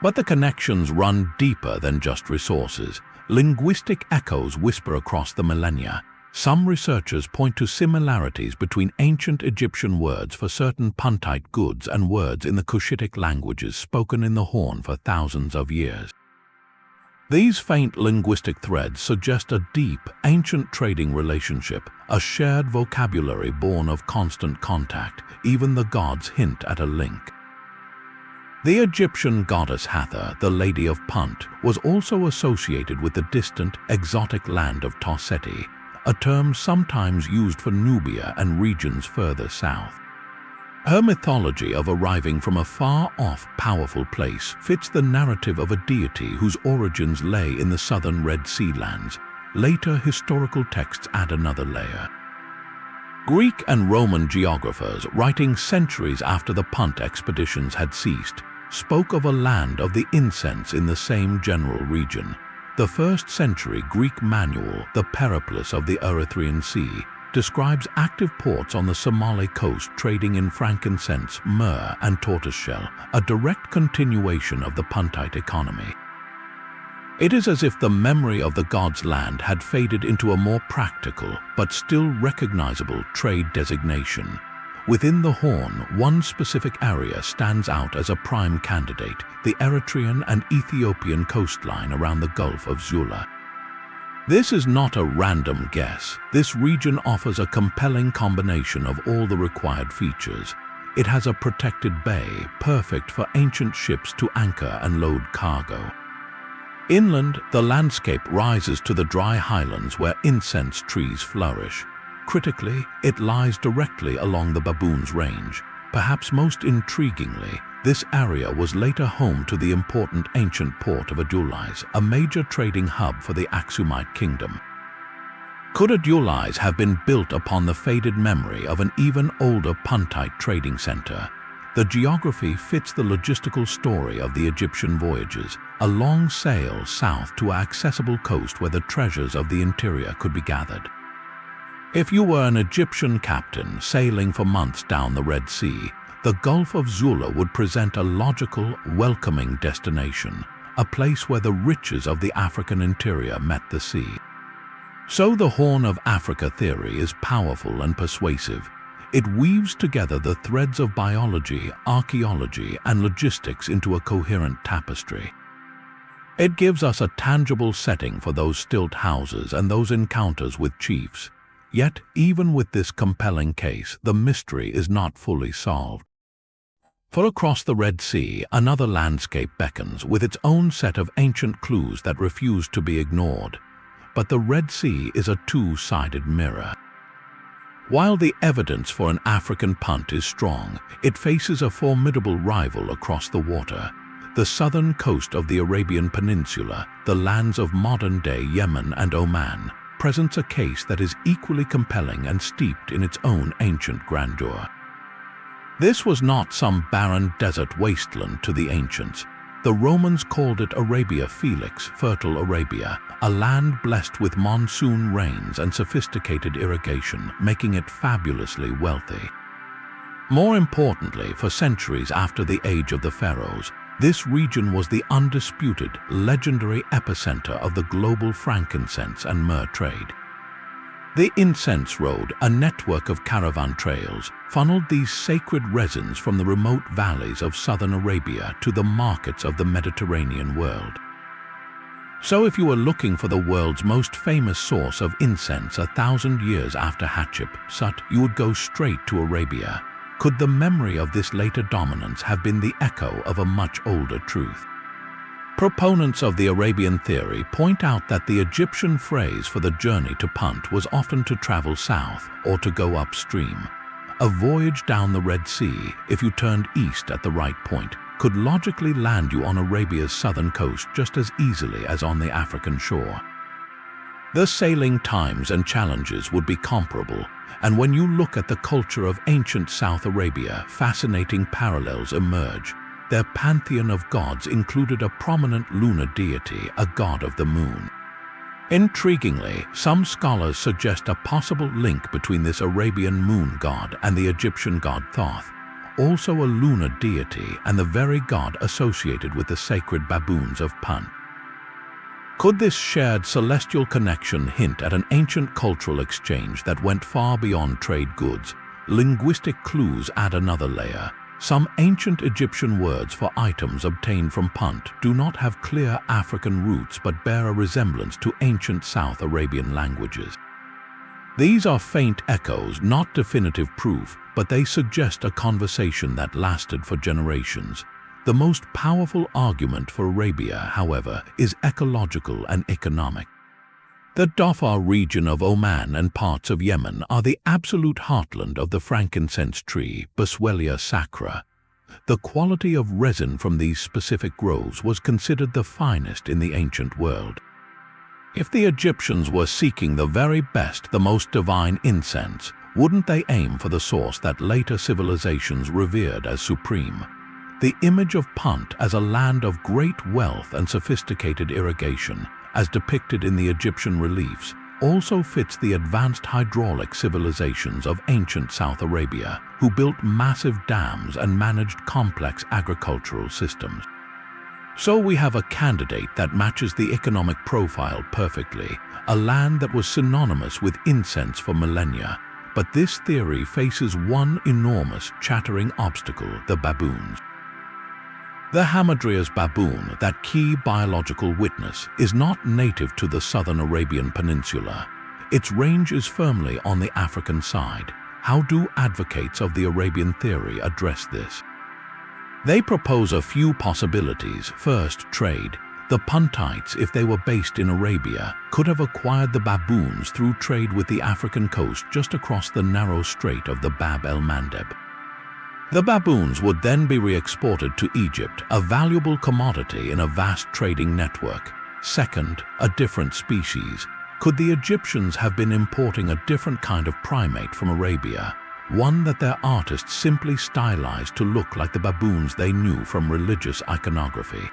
[SPEAKER 1] But the connections run deeper than just resources. Linguistic echoes whisper across the millennia. Some researchers point to similarities between ancient Egyptian words for certain Puntite goods and words in the Cushitic languages spoken in the Horn for thousands of years. These faint linguistic threads suggest a deep, ancient trading relationship, a shared vocabulary born of constant contact. Even the gods hint at a link. The Egyptian goddess Hathor, the Lady of Punt, was also associated with the distant, exotic land of Ta Netjer, a term sometimes used for Nubia and regions further south. Her mythology of arriving from a far-off, powerful place fits the narrative of a deity whose origins lay in the southern Red Sea lands. Later historical texts add another layer. Greek and Roman geographers, writing centuries after the Punt expeditions had ceased, spoke of a land of the incense in the same general region. The 1st century Greek manual, the Periplus of the Erythraean Sea, describes active ports on the Somali coast trading in frankincense, myrrh, and tortoiseshell, a direct continuation of the Puntite economy. It is as if the memory of the god's land had faded into a more practical, but still recognizable trade designation. Within the Horn, one specific area stands out as a prime candidate, the Eritrean and Ethiopian coastline around the Gulf of Zula. This is not a random guess. This region offers a compelling combination of all the required features. It has a protected bay, perfect for ancient ships to anchor and load cargo. Inland, the landscape rises to the dry highlands where incense trees flourish. Critically, it lies directly along the baboons' range. Perhaps most intriguingly, this area was later home to the important ancient port of Adulis, a major trading hub for the Aksumite kingdom. Could Adulis have been built upon the faded memory of an even older Puntite trading center? The geography fits the logistical story of the Egyptian voyages, a long sail south to an accessible coast where the treasures of the interior could be gathered. If you were an Egyptian captain sailing for months down the Red Sea, the Gulf of Zula would present a logical, welcoming destination, a place where the riches of the African interior met the sea. So the Horn of Africa theory is powerful and persuasive. It weaves together the threads of biology, archaeology, and logistics into a coherent tapestry. It gives us a tangible setting for those stilt houses and those encounters with chiefs. Yet, even with this compelling case, the mystery is not fully solved. For across the Red Sea, another landscape beckons with its own set of ancient clues that refuse to be ignored. But the Red Sea is a two-sided mirror. While the evidence for an African punt is strong, it faces a formidable rival across the water. The southern coast of the Arabian Peninsula, the lands of modern-day Yemen and Oman, presents a case that is equally compelling and steeped in its own ancient grandeur. This was not some barren desert wasteland to the ancients. The Romans called it Arabia Felix, fertile Arabia, a land blessed with monsoon rains and sophisticated irrigation, making it fabulously wealthy. More importantly, for centuries after the age of the pharaohs, this region was the undisputed, legendary epicenter of the global frankincense and myrrh trade. The incense road, a network of caravan trails, funneled these sacred resins from the remote valleys of southern Arabia to the markets of the Mediterranean world. So if you were looking for the world's most famous source of incense 1,000 years after Hatshepsut, you would go straight to Arabia. Could the memory of this later dominance have been the echo of a much older truth? Proponents of the Arabian theory point out that the Egyptian phrase for the journey to Punt was often to travel south or to go upstream. A voyage down the Red Sea, if you turned east at the right point, could logically land you on Arabia's southern coast just as easily as on the African shore. The sailing times and challenges would be comparable, and when you look at the culture of ancient South Arabia, fascinating parallels emerge. Their pantheon of gods included a prominent lunar deity, a god of the moon. Intriguingly, some scholars suggest a possible link between this Arabian moon god and the Egyptian god Thoth, also a lunar deity and the very god associated with the sacred baboons of Punt. Could this shared celestial connection hint at an ancient cultural exchange that went far beyond trade goods? Linguistic clues add another layer. Some ancient Egyptian words for items obtained from Punt do not have clear African roots but bear a resemblance to ancient South Arabian languages. These are faint echoes, not definitive proof, but they suggest a conversation that lasted for generations. The most powerful argument for Arabia, however, is ecological and economic. The Dhofar region of Oman and parts of Yemen are the absolute heartland of the frankincense tree, Boswellia sacra. The quality of resin from these specific groves was considered the finest in the ancient world. If the Egyptians were seeking the very best, the most divine incense, wouldn't they aim for the source that later civilizations revered as supreme? The image of Punt as a land of great wealth and sophisticated irrigation, as depicted in the Egyptian reliefs, also fits the advanced hydraulic civilizations of ancient South Arabia, who built massive dams and managed complex agricultural systems. So we have a candidate that matches the economic profile perfectly, a land that was synonymous with incense for millennia. But this theory faces one enormous, chattering obstacle: the baboons. The Hamadrya's baboon, that key biological witness, is not native to the southern Arabian Peninsula. Its range is firmly on the African side. How do advocates of the Arabian theory address this? They propose a few possibilities. First, trade. The Puntites, if they were based in Arabia, could have acquired the baboons through trade with the African coast just across the narrow strait of the Bab el-Mandeb. The baboons would then be re-exported to Egypt, a valuable commodity in a vast trading network. Second, a different species. Could the Egyptians have been importing a different kind of primate from Arabia, one that their artists simply stylized to look like the baboons they knew from religious iconography?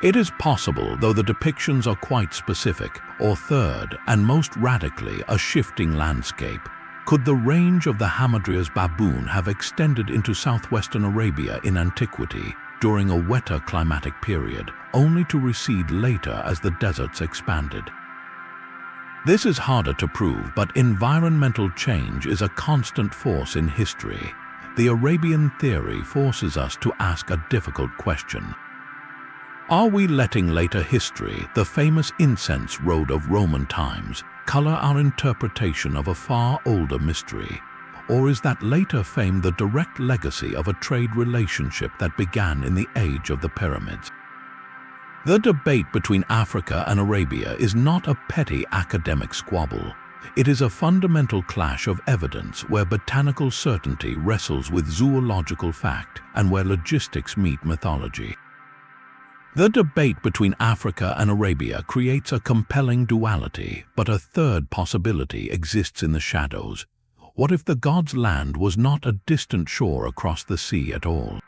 [SPEAKER 1] It is possible, though the depictions are quite specific. Or third, and most radically, a shifting landscape. Could the range of the Hamadrya's baboon have extended into southwestern Arabia in antiquity during a wetter climatic period, only to recede later as the deserts expanded? This is harder to prove, but environmental change is a constant force in history. The Arabian theory forces us to ask a difficult question. Are we letting later history, the famous incense road of Roman times, color our interpretation of a far older mystery? Or is that later fame the direct legacy of a trade relationship that began in the age of the pyramids? The debate between Africa and Arabia is not a petty academic squabble. It is a fundamental clash of evidence where botanical certainty wrestles with zoological fact and where logistics meet mythology. The debate between Africa and Arabia creates a compelling duality, but a third possibility exists in the shadows. What if the god's land was not a distant shore across the sea at all?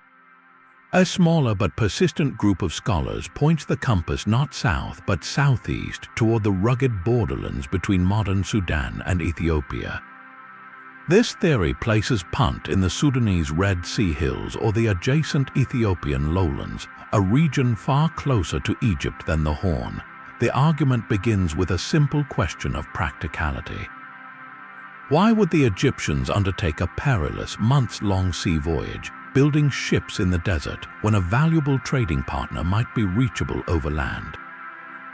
[SPEAKER 1] A smaller but persistent group of scholars points the compass not south but southeast toward the rugged borderlands between modern Sudan and Ethiopia. This theory places Punt in the Sudanese Red Sea Hills or the adjacent Ethiopian lowlands, a region far closer to Egypt than the Horn. The argument begins with a simple question of practicality. Why would the Egyptians undertake a perilous, months-long sea voyage, building ships in the desert, when a valuable trading partner might be reachable overland?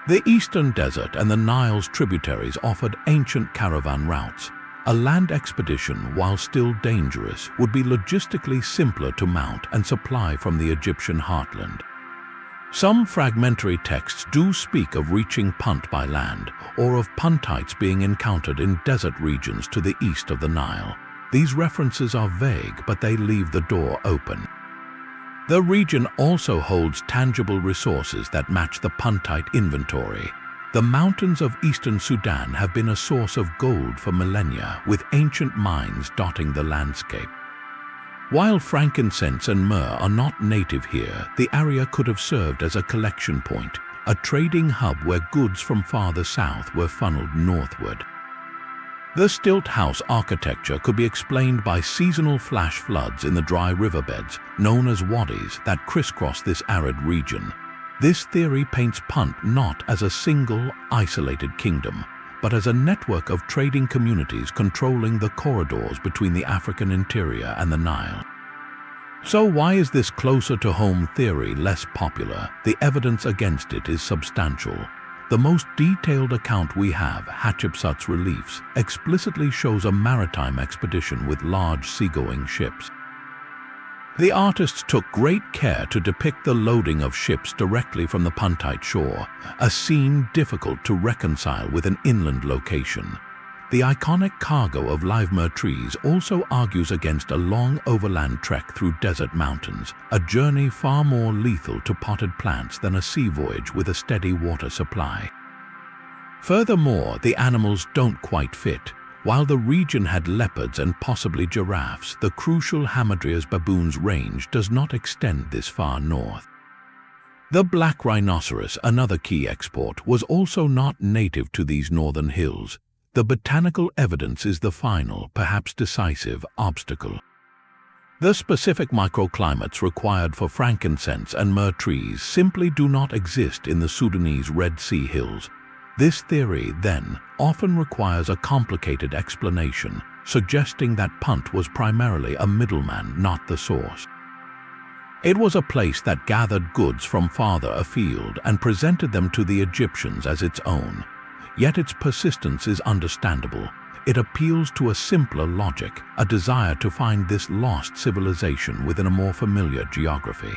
[SPEAKER 1] The Eastern Desert and the Nile's tributaries offered ancient caravan routes. A land expedition, while still dangerous, would be logistically simpler to mount and supply from the Egyptian heartland. Some fragmentary texts do speak of reaching Punt by land, or of Puntites being encountered in desert regions to the east of the Nile. These references are vague, but they leave the door open. The region also holds tangible resources that match the Puntite inventory. The mountains of eastern Sudan have been a source of gold for millennia, with ancient mines dotting the landscape. While frankincense and myrrh are not native here, the area could have served as a collection point, a trading hub where goods from farther south were funneled northward. The stilt house architecture could be explained by seasonal flash floods in the dry riverbeds, known as wadis, that crisscross this arid region. This theory paints Punt not as a single, isolated kingdom, but as a network of trading communities controlling the corridors between the African interior and the Nile. So why is this closer-to-home theory less popular? The evidence against it is substantial. The most detailed account we have, Hatshepsut's reliefs, explicitly shows a maritime expedition with large seagoing ships. The artists took great care to depict the loading of ships directly from the Puntite shore, a scene difficult to reconcile with an inland location. The iconic cargo of live myrrh trees also argues against a long overland trek through desert mountains, a journey far more lethal to potted plants than a sea voyage with a steady water supply. Furthermore, the animals don't quite fit. While the region had leopards and possibly giraffes, the crucial Hamadryas baboons' range does not extend this far north. The black rhinoceros, another key export, was also not native to these northern hills. The botanical evidence is the final, perhaps decisive, obstacle. The specific microclimates required for frankincense and myrrh trees simply do not exist in the Sudanese Red Sea hills. This theory, then, often requires a complicated explanation, suggesting that Punt was primarily a middleman, not the source. It was a place that gathered goods from farther afield and presented them to the Egyptians as its own. Yet its persistence is understandable. It appeals to a simpler logic, a desire to find this lost civilization within a more familiar geography.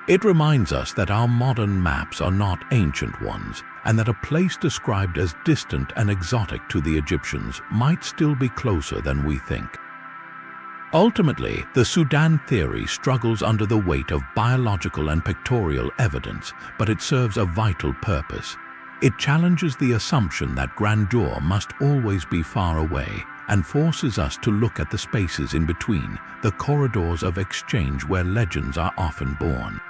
[SPEAKER 1] It reminds us that our modern maps are not ancient ones, and that a place described as distant and exotic to the Egyptians might still be closer than we think. Ultimately, the Sudan theory struggles under the weight of biological and pictorial evidence, but it serves a vital purpose. It challenges the assumption that grandeur must always be far away and forces us to look at the spaces in between, the corridors of exchange where legends are often born.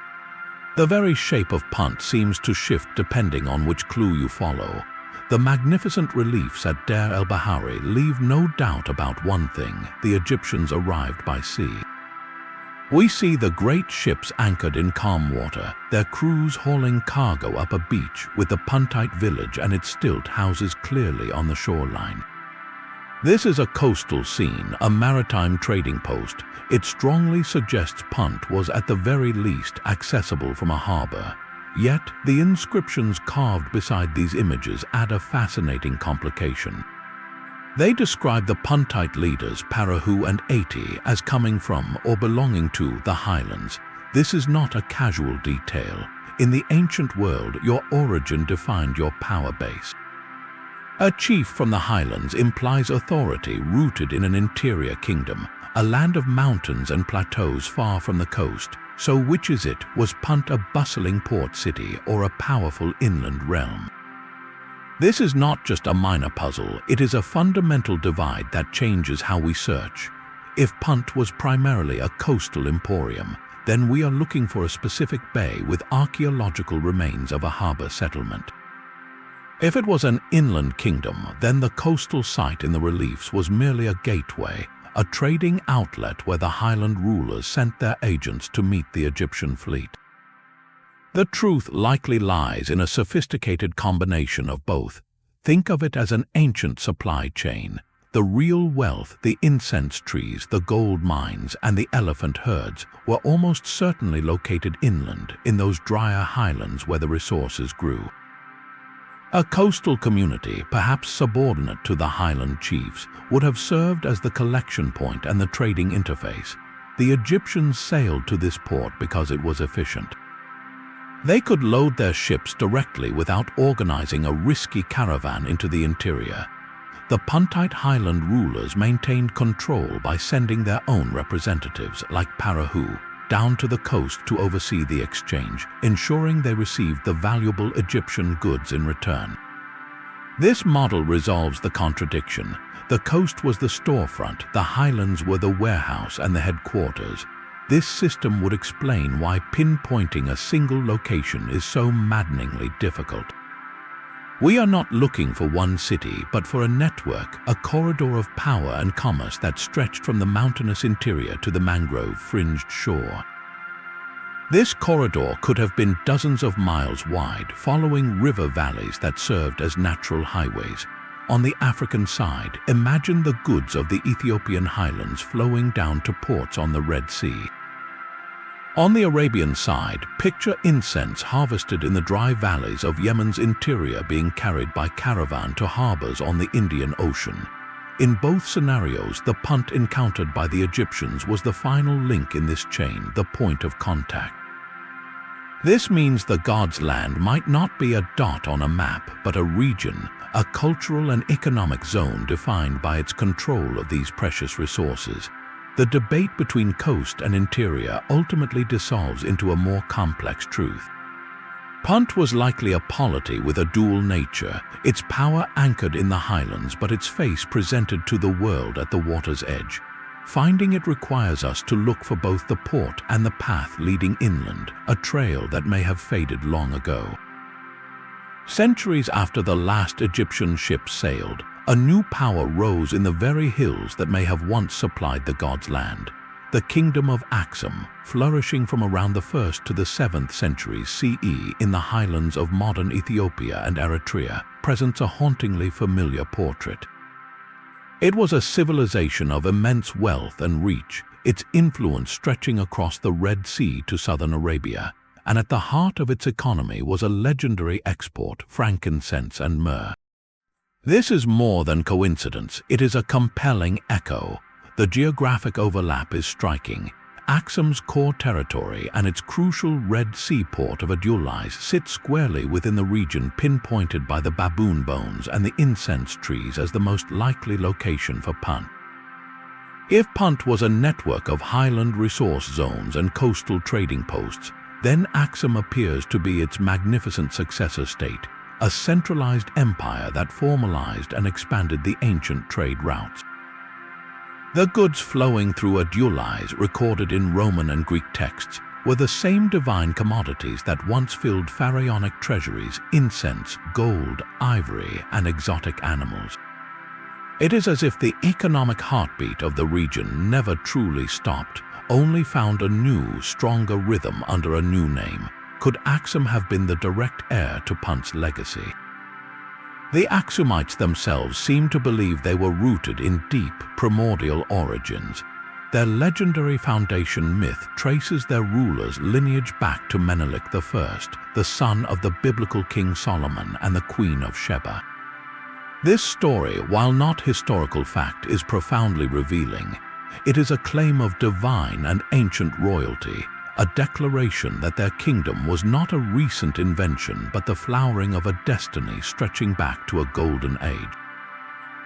[SPEAKER 1] The very shape of Punt seems to shift depending on which clue you follow. The magnificent reliefs at Deir el-Bahari leave no doubt about one thing: the Egyptians arrived by sea. We see the great ships anchored in calm water, their crews hauling cargo up a beach, with the Puntite village and its stilt houses clearly on the shoreline. This is a coastal scene, a maritime trading post. It strongly suggests Punt was at the very least accessible from a harbor. Yet, the inscriptions carved beside these images add a fascinating complication. They describe the Puntite leaders Parahu and Ati as coming from or belonging to the highlands. This is not a casual detail. In the ancient world, your origin defined your power base. A chief from the highlands implies authority rooted in an interior kingdom, a land of mountains and plateaus far from the coast. So which is it? Was Punt a bustling port city or a powerful inland realm? This is not just a minor puzzle, it is a fundamental divide that changes how we search. If Punt was primarily a coastal emporium, then we are looking for a specific bay with archaeological remains of a harbor settlement. If it was an inland kingdom, then the coastal site in the reliefs was merely a gateway, a trading outlet where the highland rulers sent their agents to meet the Egyptian fleet. The truth likely lies in a sophisticated combination of both. Think of it as an ancient supply chain. The real wealth, the incense trees, the gold mines, and the elephant herds were almost certainly located inland, in those drier highlands where the resources grew. A coastal community, perhaps subordinate to the highland chiefs, would have served as the collection point and the trading interface. The Egyptians sailed to this port because it was efficient. They could load their ships directly without organizing a risky caravan into the interior. The Puntite highland rulers maintained control by sending their own representatives, like Parahu. down to the coast to oversee the exchange, ensuring they received the valuable Egyptian goods in return. This model resolves the contradiction. The coast was the storefront, the highlands were the warehouse and the headquarters. This system would explain why pinpointing a single location is so maddeningly difficult. We are not looking for one city, but for a network, a corridor of power and commerce that stretched from the mountainous interior to the mangrove-fringed shore. This corridor could have been dozens of miles wide, following river valleys that served as natural highways. On the African side, imagine the goods of the Ethiopian highlands flowing down to ports on the Red Sea. On the Arabian side, picture incense harvested in the dry valleys of Yemen's interior being carried by caravan to harbors on the Indian Ocean. In both scenarios, the punt encountered by the Egyptians was the final link in this chain, the point of contact. This means the God's land might not be a dot on a map, but a region, a cultural and economic zone defined by its control of these precious resources. The debate between coast and interior ultimately dissolves into a more complex truth. Punt was likely a polity with a dual nature, its power anchored in the highlands but its face presented to the world at the water's edge. Finding it requires us to look for both the port and the path leading inland, a trail that may have faded long ago. Centuries after the last Egyptian ship sailed, a new power rose in the very hills that may have once supplied the God's land. The kingdom of Aksum, flourishing from around the 1st to the 7th centuries CE in the highlands of modern Ethiopia and Eritrea, presents a hauntingly familiar portrait. It was a civilization of immense wealth and reach, its influence stretching across the Red Sea to southern Arabia, and at the heart of its economy was a legendary export, frankincense and myrrh. This is more than coincidence, it is a compelling echo. The geographic overlap is striking. Aksum's core territory and its crucial Red Sea port of Elusive sit squarely within the region pinpointed by the baboon bones and the incense trees as the most likely location for Punt. If Punt was a network of highland resource zones and coastal trading posts, then Aksum appears to be its magnificent successor state, a centralized empire that formalized and expanded the ancient trade routes. The goods flowing through Elusive, recorded in Roman and Greek texts, were the same divine commodities that once filled pharaonic treasuries: incense, gold, ivory, and exotic animals. It is as if the economic heartbeat of the region never truly stopped, only found a new, stronger rhythm under a new name. Could Aksum have been the direct heir to Punt's legacy? The Aksumites themselves seem to believe they were rooted in deep, primordial origins. Their legendary foundation myth traces their ruler's lineage back to Menelik I, the son of the biblical King Solomon and the Queen of Sheba. This story, while not historical fact, is profoundly revealing. It is a claim of divine and ancient royalty, a declaration that their kingdom was not a recent invention but the flowering of a destiny stretching back to a golden age.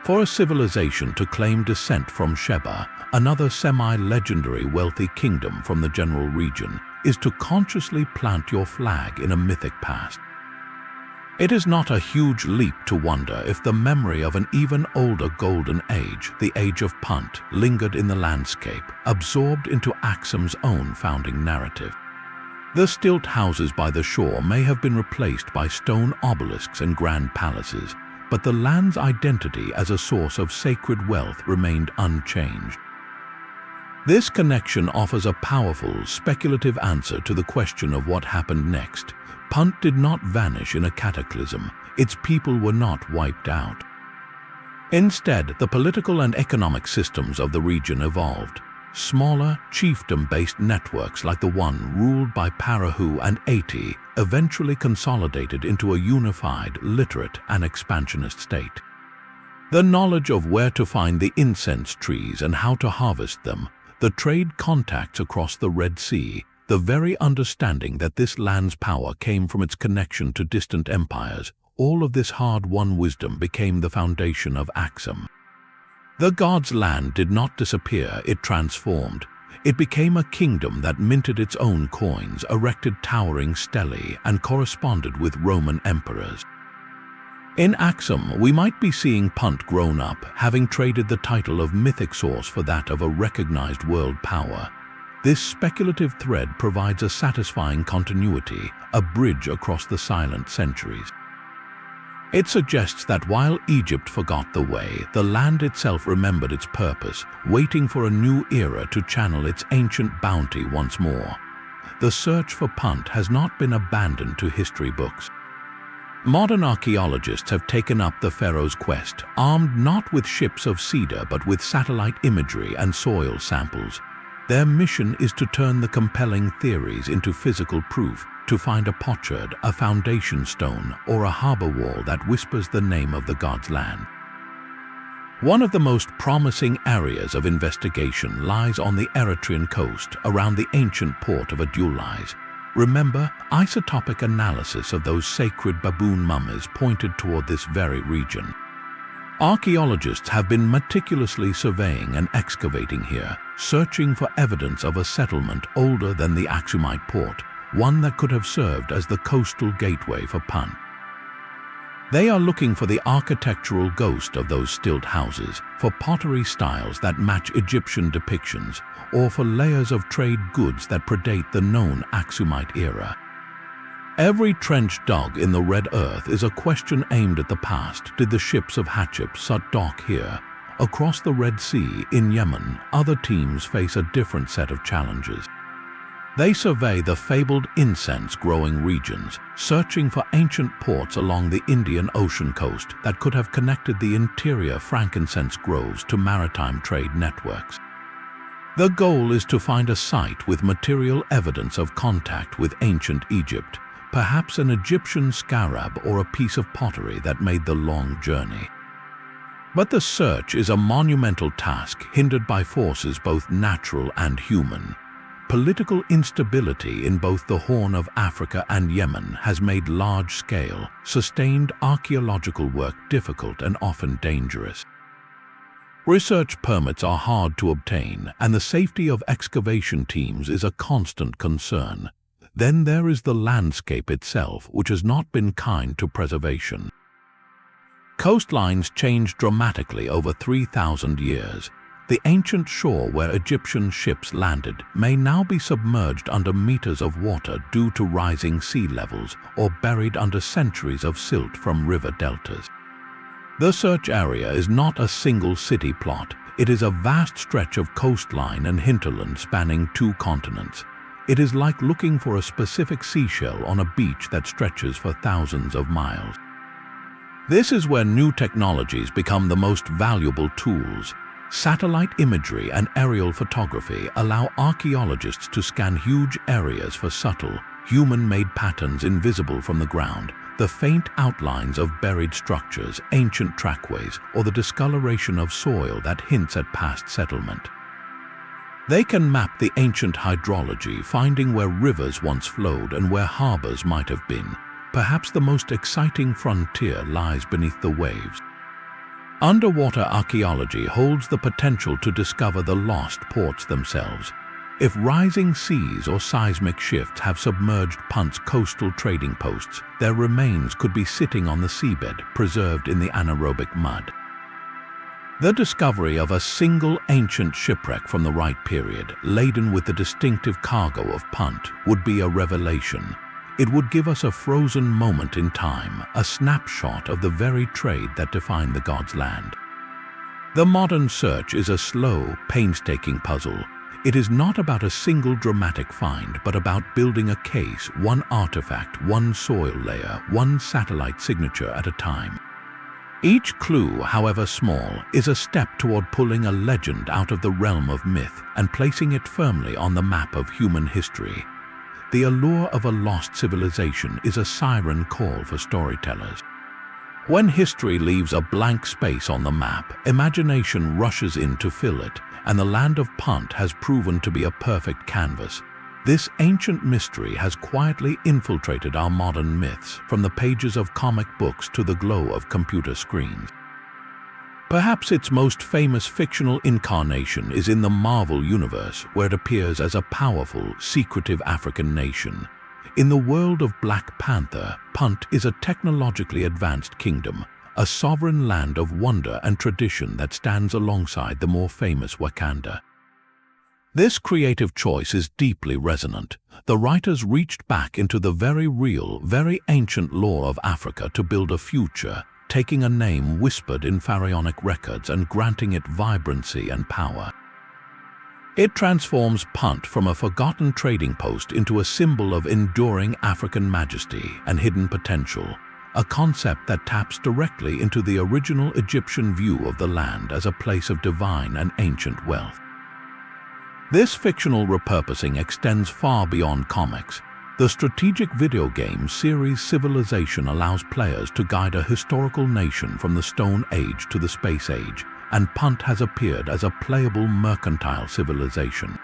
[SPEAKER 1] For a civilization to claim descent from Sheba, another semi-legendary wealthy kingdom from the general region, is to consciously plant your flag in a mythic past. It is not a huge leap to wonder if the memory of an even older golden age, the age of Punt, lingered in the landscape, absorbed into Aksum's own founding narrative. The stilt houses by the shore may have been replaced by stone obelisks and grand palaces, but the land's identity as a source of sacred wealth remained unchanged. This connection offers a powerful, speculative answer to the question of what happened next. Punt did not vanish in a cataclysm. Its people were not wiped out. Instead, the political and economic systems of the region evolved. Smaller, chiefdom-based networks like the one ruled by Parahu and Ati eventually consolidated into a unified, literate, and expansionist state. The knowledge of where to find the incense trees and how to harvest them, the trade contacts across the Red Sea, the very understanding that this land's power came from its connection to distant empires, all of this hard-won wisdom became the foundation of Aksum. The God's land did not disappear, it transformed. It became a kingdom that minted its own coins, erected towering stelae, and corresponded with Roman emperors. In Axum, we might be seeing Punt grown up, having traded the title of mythic source for that of a recognized world power. This speculative thread provides a satisfying continuity, a bridge across the silent centuries. It suggests that while Egypt forgot the way, the land itself remembered its purpose, waiting for a new era to channel its ancient bounty once more. The search for Punt has not been abandoned to history books. Modern archaeologists have taken up the pharaoh's quest, armed not with ships of cedar but with satellite imagery and soil samples. Their mission is to turn the compelling theories into physical proof, to find a potsherd, a foundation stone, or a harbor wall that whispers the name of the god's land. One of the most promising areas of investigation lies on the Eritrean coast around the ancient port of Elusive. Remember, isotopic analysis of those sacred baboon mummies pointed toward this very region. Archaeologists have been meticulously surveying and excavating here, searching for evidence of a settlement older than the Axumite port, one that could have served as the coastal gateway for Punt. They are looking for the architectural ghost of those stilt houses, for pottery styles that match Egyptian depictions, or for layers of trade goods that predate the known Axumite era. Every trench dug in the red earth is a question aimed at the past. Did the ships of Hatshepsut dock here? Across the Red Sea, in Yemen, other teams face a different set of challenges. They survey the fabled incense-growing regions, searching for ancient ports along the Indian Ocean coast that could have connected the interior frankincense groves to maritime trade networks. The goal is to find a site with material evidence of contact with ancient Egypt, perhaps an Egyptian scarab or a piece of pottery that made the long journey. But the search is a monumental task, hindered by forces both natural and human. Political instability in both the Horn of Africa and Yemen has made large-scale, sustained archaeological work difficult and often dangerous. Research permits are hard to obtain, and the safety of excavation teams is a constant concern. Then there is the landscape itself, which has not been kind to preservation. Coastlines changed dramatically over 3,000 years. The ancient shore where Egyptian ships landed may now be submerged under meters of water due to rising sea levels or buried under centuries of silt from river deltas. The search area is not a single city plot. It is a vast stretch of coastline and hinterland spanning 2 continents. It is like looking for a specific seashell on a beach that stretches for thousands of miles. This is where new technologies become the most valuable tools. Satellite imagery and aerial photography allow archaeologists to scan huge areas for subtle, human-made patterns invisible from the ground, the faint outlines of buried structures, ancient trackways, or the discoloration of soil that hints at past settlement. They can map the ancient hydrology, finding where rivers once flowed and where harbors might have been. Perhaps the most exciting frontier lies beneath the waves. Underwater archaeology holds the potential to discover the lost ports themselves. If rising seas or seismic shifts have submerged Punt's coastal trading posts, their remains could be sitting on the seabed, preserved in the anaerobic mud. The discovery of a single ancient shipwreck from the right period, laden with the distinctive cargo of Punt, would be a revelation. It would give us a frozen moment in time, a snapshot of the very trade that defined the god's land. The modern search is a slow, painstaking puzzle. It is not about a single dramatic find, but about building a case, one artifact, one soil layer, one satellite signature at a time. Each clue, however small, is a step toward pulling a legend out of the realm of myth and placing it firmly on the map of human history. The allure of a lost civilization is a siren call for storytellers. When history leaves a blank space on the map, imagination rushes in to fill it, and the land of Punt has proven to be a perfect canvas. This ancient mystery has quietly infiltrated our modern myths, from the pages of comic books to the glow of computer screens. Perhaps its most famous fictional incarnation is in the Marvel universe, where it appears as a powerful, secretive African nation. In the world of Black Panther, Punt is a technologically advanced kingdom, a sovereign land of wonder and tradition that stands alongside the more famous Wakanda. This creative choice is deeply resonant. The writers reached back into the very real, very ancient lore of Africa to build a future, taking a name whispered in pharaonic records and granting it vibrancy and power. It transforms Punt from a forgotten trading post into a symbol of enduring African majesty and hidden potential, a concept that taps directly into the original Egyptian view of the land as a place of divine and ancient wealth. This fictional repurposing extends far beyond comics. The strategic video game series Civilization allows players to guide a historical nation from the Stone Age to the Space Age, and Punt has appeared as a playable mercantile civilization.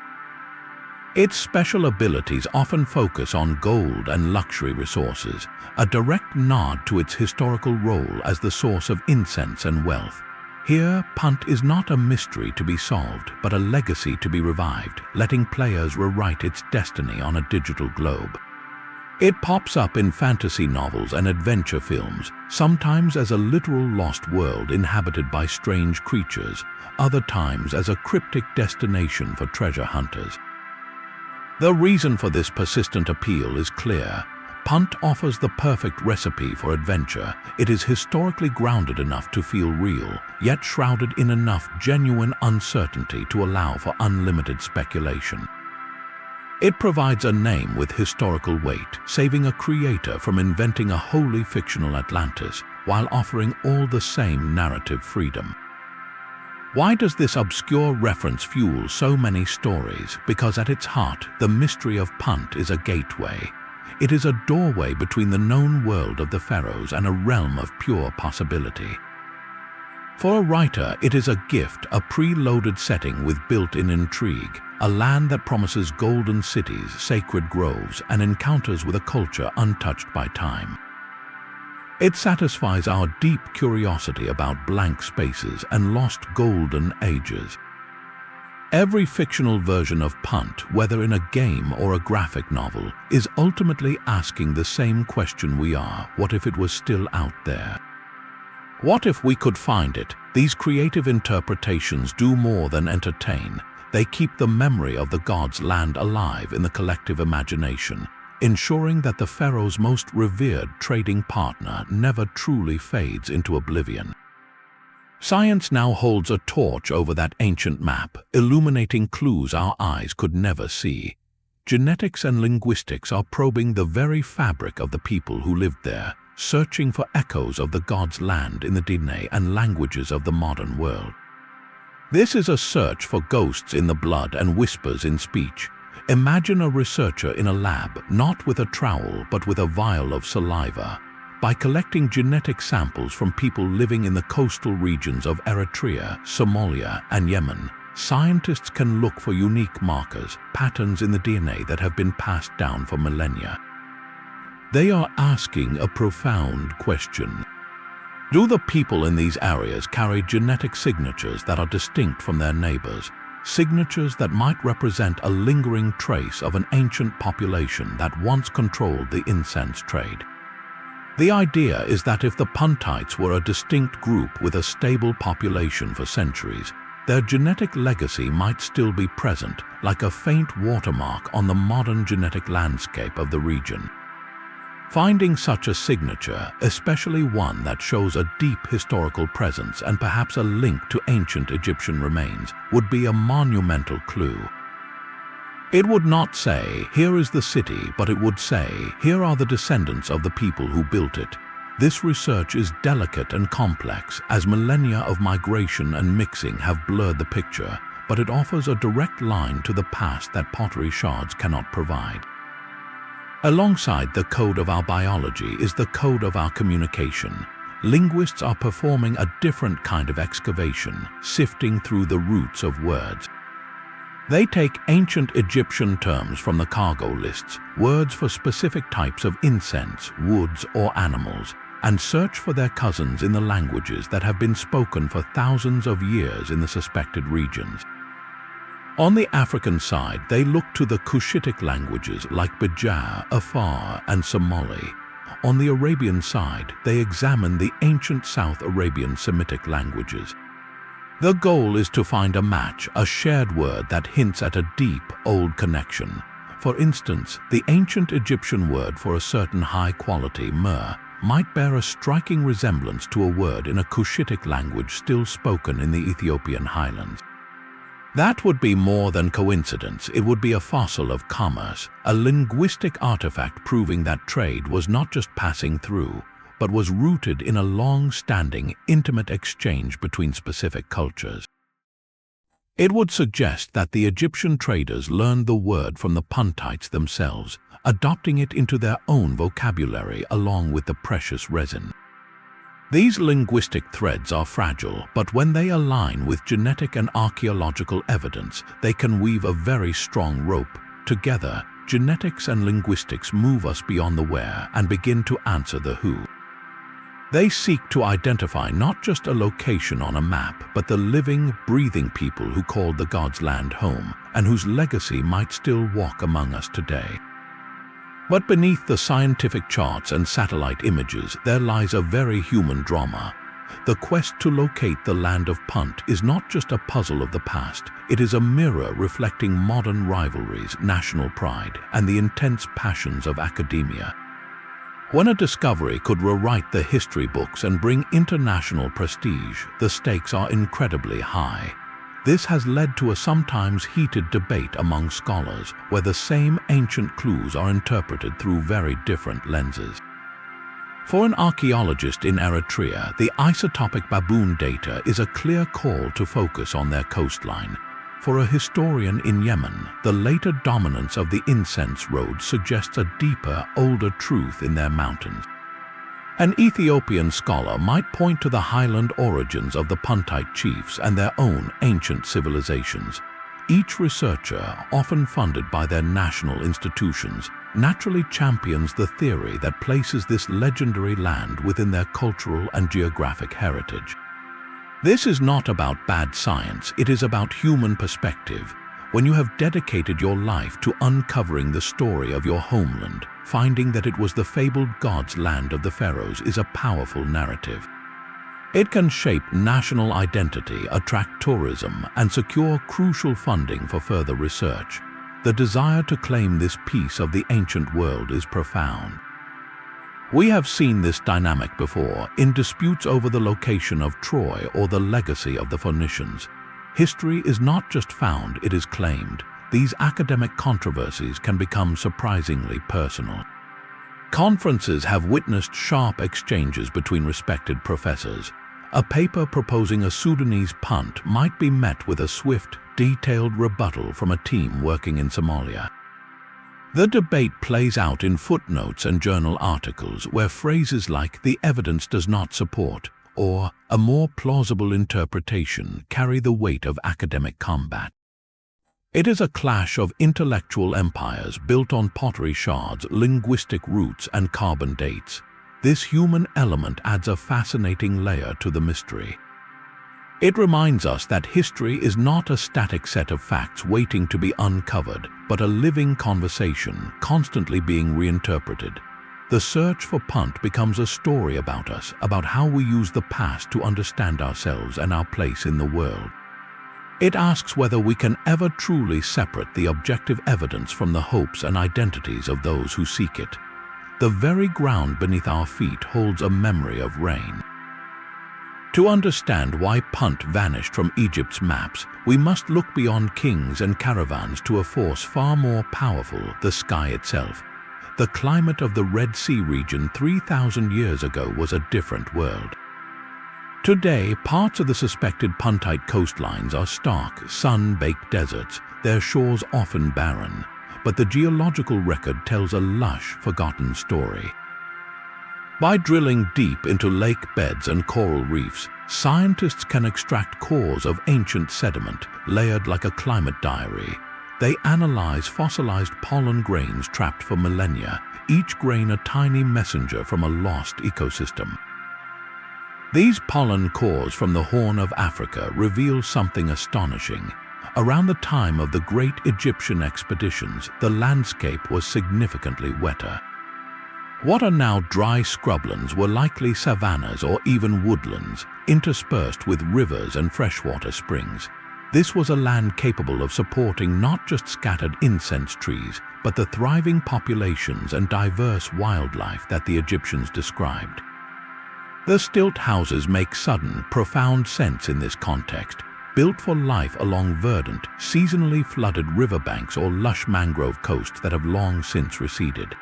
[SPEAKER 1] Its special abilities often focus on gold and luxury resources, a direct nod to its historical role as the source of incense and wealth. Here, Punt is not a mystery to be solved, but a legacy to be revived, letting players rewrite its destiny on a digital globe. It pops up in fantasy novels and adventure films, sometimes as a literal lost world inhabited by strange creatures, other times as a cryptic destination for treasure hunters. The reason for this persistent appeal is clear. Punt offers the perfect recipe for adventure. It is historically grounded enough to feel real, yet shrouded in enough genuine uncertainty to allow for unlimited speculation. It provides a name with historical weight, saving a creator from inventing a wholly fictional Atlantis, while offering all the same narrative freedom. Why does this obscure reference fuel so many stories? Because at its heart, the mystery of Punt is a gateway. It is a doorway between the known world of the pharaohs and a realm of pure possibility. For a writer, it is a gift, a preloaded setting with built-in intrigue, a land that promises golden cities, sacred groves, and encounters with a culture untouched by time. It satisfies our deep curiosity about blank spaces and lost golden ages. Every fictional version of Punt, whether in a game or a graphic novel, is ultimately asking the same question we are: what if it was still out there? What if we could find it? These creative interpretations do more than entertain. They keep the memory of the gods' land alive in the collective imagination, ensuring that the pharaoh's most revered trading partner never truly fades into oblivion. Science now holds a torch over that ancient map, illuminating clues our eyes could never see. Genetics and linguistics are probing the very fabric of the people who lived there, searching for echoes of the gods' land in the DNA and languages of the modern world. This is a search for ghosts in the blood and whispers in speech. Imagine a researcher in a lab, not with a trowel but with a vial of saliva. By collecting genetic samples from people living in the coastal regions of Eritrea, Somalia, and Yemen, scientists can look for unique markers, patterns in the DNA that have been passed down for millennia. They are asking a profound question. Do the people in these areas carry genetic signatures that are distinct from their neighbors, signatures that might represent a lingering trace of an ancient population that once controlled the incense trade? The idea is that if the Puntites were a distinct group with a stable population for centuries, their genetic legacy might still be present, like a faint watermark on the modern genetic landscape of the region. Finding such a signature, especially one that shows a deep historical presence and perhaps a link to ancient Egyptian remains, would be a monumental clue. It would not say, "Here is the city," but it would say, "Here are the descendants of the people who built it." This research is delicate and complex, as millennia of migration and mixing have blurred the picture, but it offers a direct line to the past that pottery shards cannot provide. Alongside the code of our biology is the code of our communication. Linguists are performing a different kind of excavation, sifting through the roots of words. They take ancient Egyptian terms from the cargo lists, words for specific types of incense, woods, or animals, and search for their cousins in the languages that have been spoken for thousands of years in the suspected regions. On the African side, they look to the Cushitic languages like Beja, Afar, and Somali. On the Arabian side, they examine the ancient South Arabian Semitic languages. The goal is to find a match, a shared word that hints at a deep, old connection. For instance, the ancient Egyptian word for a certain high-quality myrrh might bear a striking resemblance to a word in a Cushitic language still spoken in the Ethiopian highlands. That would be more than coincidence. It would be a fossil of commerce, a linguistic artifact proving that trade was not just passing through, but was rooted in a long-standing, intimate exchange between specific cultures. It would suggest that the Egyptian traders learned the word from the Puntites themselves, adopting it into their own vocabulary along with the precious resin. These linguistic threads are fragile, but when they align with genetic and archaeological evidence, they can weave a very strong rope. Together, genetics and linguistics move us beyond the where and begin to answer the who. They seek to identify not just a location on a map, but the living, breathing people who called the God's land home and whose legacy might still walk among us today. But beneath the scientific charts and satellite images, there lies a very human drama. The quest to locate the land of Punt is not just a puzzle of the past, it is a mirror reflecting modern rivalries, national pride, and the intense passions of academia. When a discovery could rewrite the history books and bring international prestige, the stakes are incredibly high. This has led to a sometimes heated debate among scholars where the same ancient clues are interpreted through very different lenses. For an archaeologist in Eritrea, the isotopic baboon data is a clear call to focus on their coastline. For a historian in Yemen, the later dominance of the incense road suggests a deeper, older truth in their mountains. An Ethiopian scholar might point to the highland origins of the Puntite chiefs and their own ancient civilizations. Each researcher, often funded by their national institutions, naturally champions the theory that places this legendary land within their cultural and geographic heritage. This is not about bad science, it is about human perspective. When you have dedicated your life to uncovering the story of your homeland, finding that it was the fabled God's land of the pharaohs is a powerful narrative. It can shape national identity, attract tourism, and secure crucial funding for further research. The desire to claim this piece of the ancient world is profound. We have seen this dynamic before in disputes over the location of Troy or the legacy of the Phoenicians. History is not just found, it is claimed. These academic controversies can become surprisingly personal. Conferences have witnessed sharp exchanges between respected professors. A paper proposing a Sudanese punt might be met with a swift, detailed rebuttal from a team working in Somalia. The debate plays out in footnotes and journal articles where phrases like "the evidence does not support" or "a more plausible interpretation" carry the weight of academic combat. It is a clash of intellectual empires built on pottery shards, linguistic roots, and carbon dates. This human element adds a fascinating layer to the mystery. It reminds us that history is not a static set of facts waiting to be uncovered, but a living conversation constantly being reinterpreted. The search for Punt becomes a story about us, about how we use the past to understand ourselves and our place in the world. It asks whether we can ever truly separate the objective evidence from the hopes and identities of those who seek it. The very ground beneath our feet holds a memory of rain. To understand why Punt vanished from Egypt's maps, we must look beyond kings and caravans to a force far more powerful, the sky itself. The climate of the Red Sea region 3,000 years ago was a different world. Today, parts of the suspected Puntite coastlines are stark, sun-baked deserts, their shores often barren, but the geological record tells a lush, forgotten story. By drilling deep into lake beds and coral reefs, scientists can extract cores of ancient sediment layered like a climate diary. They analyze fossilized pollen grains trapped for millennia, each grain a tiny messenger from a lost ecosystem. These pollen cores from the Horn of Africa reveal something astonishing. Around the time of the great Egyptian expeditions, the landscape was significantly wetter. What are now dry scrublands were likely savannas or even woodlands, interspersed with rivers and freshwater springs. This was a land capable of supporting not just scattered incense trees, but the thriving populations and diverse wildlife that the Egyptians described. The stilt houses make sudden, profound sense in this context, built for life along verdant, seasonally flooded riverbanks or lush mangrove coasts that have long since receded.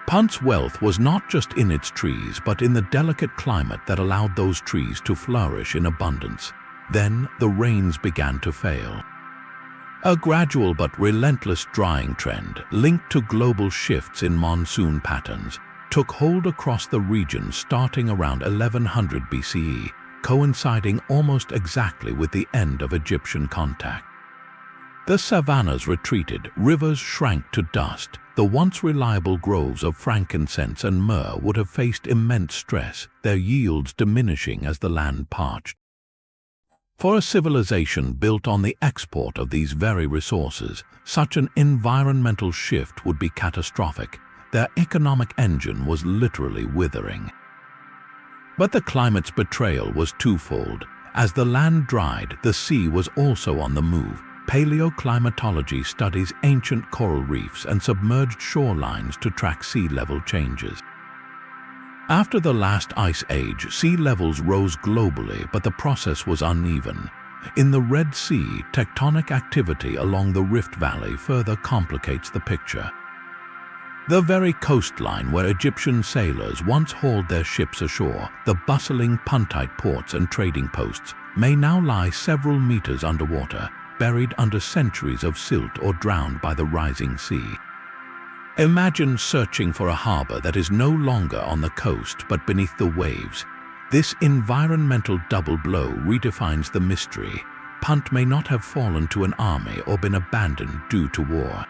[SPEAKER 1] Punt's wealth was not just in its trees, but in the delicate climate that allowed those trees to flourish in abundance. Then the rains began to fail. A gradual but relentless drying trend, linked to global shifts in monsoon patterns, took hold across the region starting around 1100 BCE, coinciding almost exactly with the end of Egyptian contact. The savannas retreated, rivers shrank to dust. The once reliable groves of frankincense and myrrh would have faced immense stress, their yields diminishing as the land parched. For a civilization built on the export of these very resources, such an environmental shift would be catastrophic. Their economic engine was literally withering. But the climate's betrayal was twofold. As the land dried, the sea was also on the move. Paleoclimatology studies ancient coral reefs and submerged shorelines to track sea level changes. After the last ice age, sea levels rose globally, but the process was uneven. In the Red Sea, tectonic activity along the Rift Valley further complicates the picture. The very coastline where Egyptian sailors once hauled their ships ashore, the bustling Puntite ports and trading posts, may now lie several meters underwater, buried under centuries of silt or drowned by the rising sea. Imagine searching for a harbor that is no longer on the coast but beneath the waves. This environmental double blow redefines the mystery. Punt may not have fallen to an army or been abandoned due to war.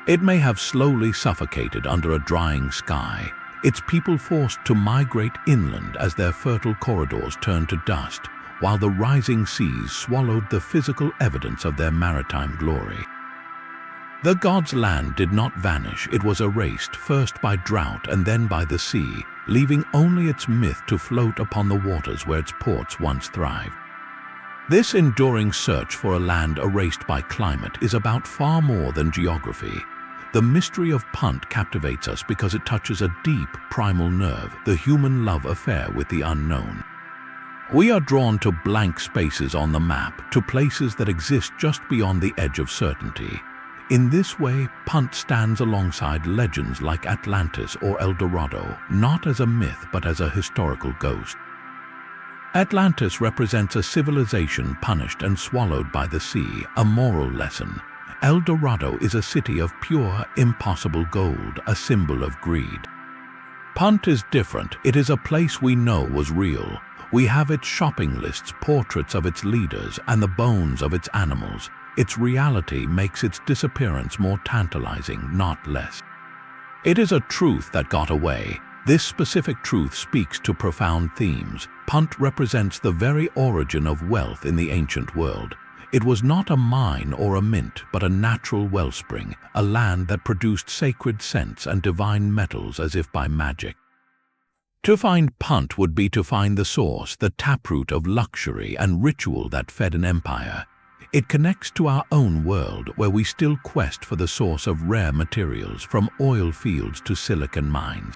[SPEAKER 1] It may have slowly suffocated under a drying sky, its people forced to migrate inland as their fertile corridors turned to dust, while the rising seas swallowed the physical evidence of their maritime glory. The gods' land did not vanish, it was erased first by drought and then by the sea, leaving only its myth to float upon the waters where its ports once thrived. This enduring search for a land erased by climate is about far more than geography. The mystery of Punt captivates us because it touches a deep, primal nerve, the human love affair with the unknown. We are drawn to blank spaces on the map, to places that exist just beyond the edge of certainty. In this way, Punt stands alongside legends like Atlantis or El Dorado, not as a myth but as a historical ghost. Atlantis represents a civilization punished and swallowed by the sea, a moral lesson. El Dorado is a city of pure, impossible gold, a symbol of greed. Punt is different. It is a place we know was real. We have its shopping lists, portraits of its leaders, and the bones of its animals. Its reality makes its disappearance more tantalizing, not less. It is a truth that got away. This specific truth speaks to profound themes. Punt represents the very origin of wealth in the ancient world. It was not a mine or a mint, but a natural wellspring, a land that produced sacred scents and divine metals as if by magic. To find Punt would be to find the source, the taproot of luxury and ritual that fed an empire. It connects to our own world, where we still quest for the source of rare materials, from oil fields to silicon mines.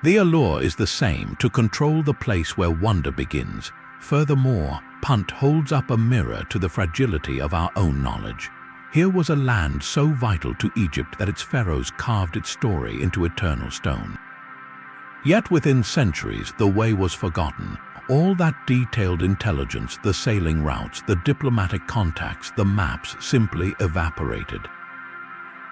[SPEAKER 1] The allure is the same, to control the place where wonder begins. Furthermore, Punt holds up a mirror to the fragility of our own knowledge. Here was a land so vital to Egypt that its pharaohs carved its story into eternal stone. Yet within centuries, the way was forgotten. All that detailed intelligence, the sailing routes, the diplomatic contacts, the maps simply evaporated.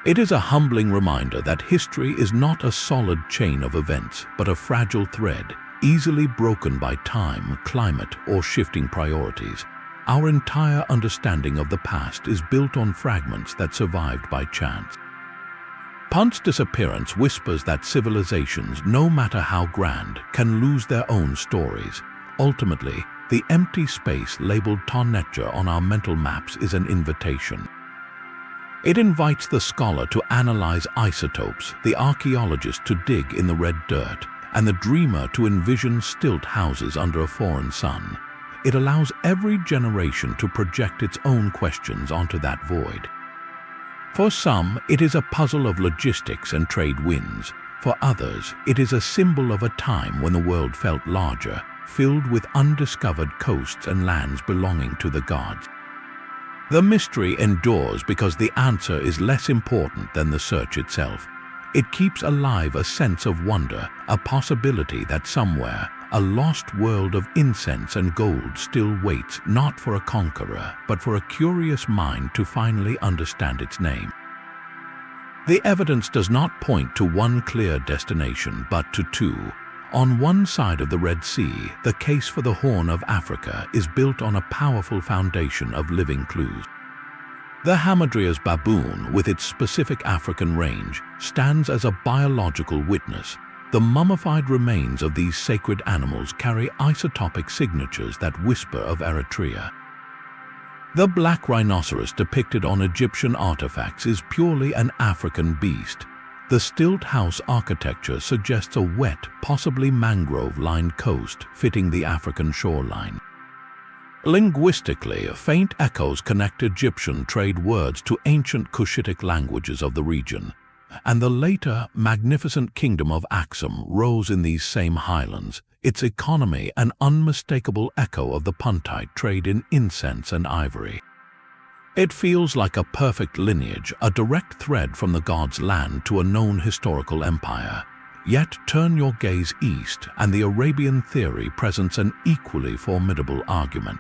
[SPEAKER 1] It is a humbling reminder that history is not a solid chain of events, but a fragile thread, easily broken by time, climate, or shifting priorities. Our entire understanding of the past is built on fragments that survived by chance. Punt's disappearance whispers that civilizations, no matter how grand, can lose their own stories. Ultimately, the empty space labeled Ta Netjer on our mental maps is an invitation. It invites the scholar to analyze isotopes, the archaeologist to dig in the red dirt, and the dreamer to envision stilt houses under a foreign sun. It allows every generation to project its own questions onto that void. For some, it is a puzzle of logistics and trade winds. For others, it is a symbol of a time when the world felt larger, filled with undiscovered coasts and lands belonging to the gods. The mystery endures because the answer is less important than the search itself. It keeps alive a sense of wonder, a possibility that somewhere, a lost world of incense and gold still waits not for a conqueror, but for a curious mind to finally understand its name. The evidence does not point to one clear destination, but to two. On one side of the Red Sea, the case for the Horn of Africa is built on a powerful foundation of living clues. The Hamadrya's baboon, with its specific African range, stands as a biological witness. The mummified remains of these sacred animals carry isotopic signatures that whisper of Eritrea. The black rhinoceros depicted on Egyptian artifacts is purely an African beast. The stilt house architecture suggests a wet, possibly mangrove-lined coast fitting the African shoreline. Linguistically, faint echoes connect Egyptian trade words to ancient Cushitic languages of the region, and the later, magnificent kingdom of Aksum rose in these same highlands, its economy an unmistakable echo of the Puntite trade in incense and ivory. It feels like a perfect lineage, a direct thread from the gods' land to a known historical empire. Yet turn your gaze east, and the Arabian theory presents an equally formidable argument.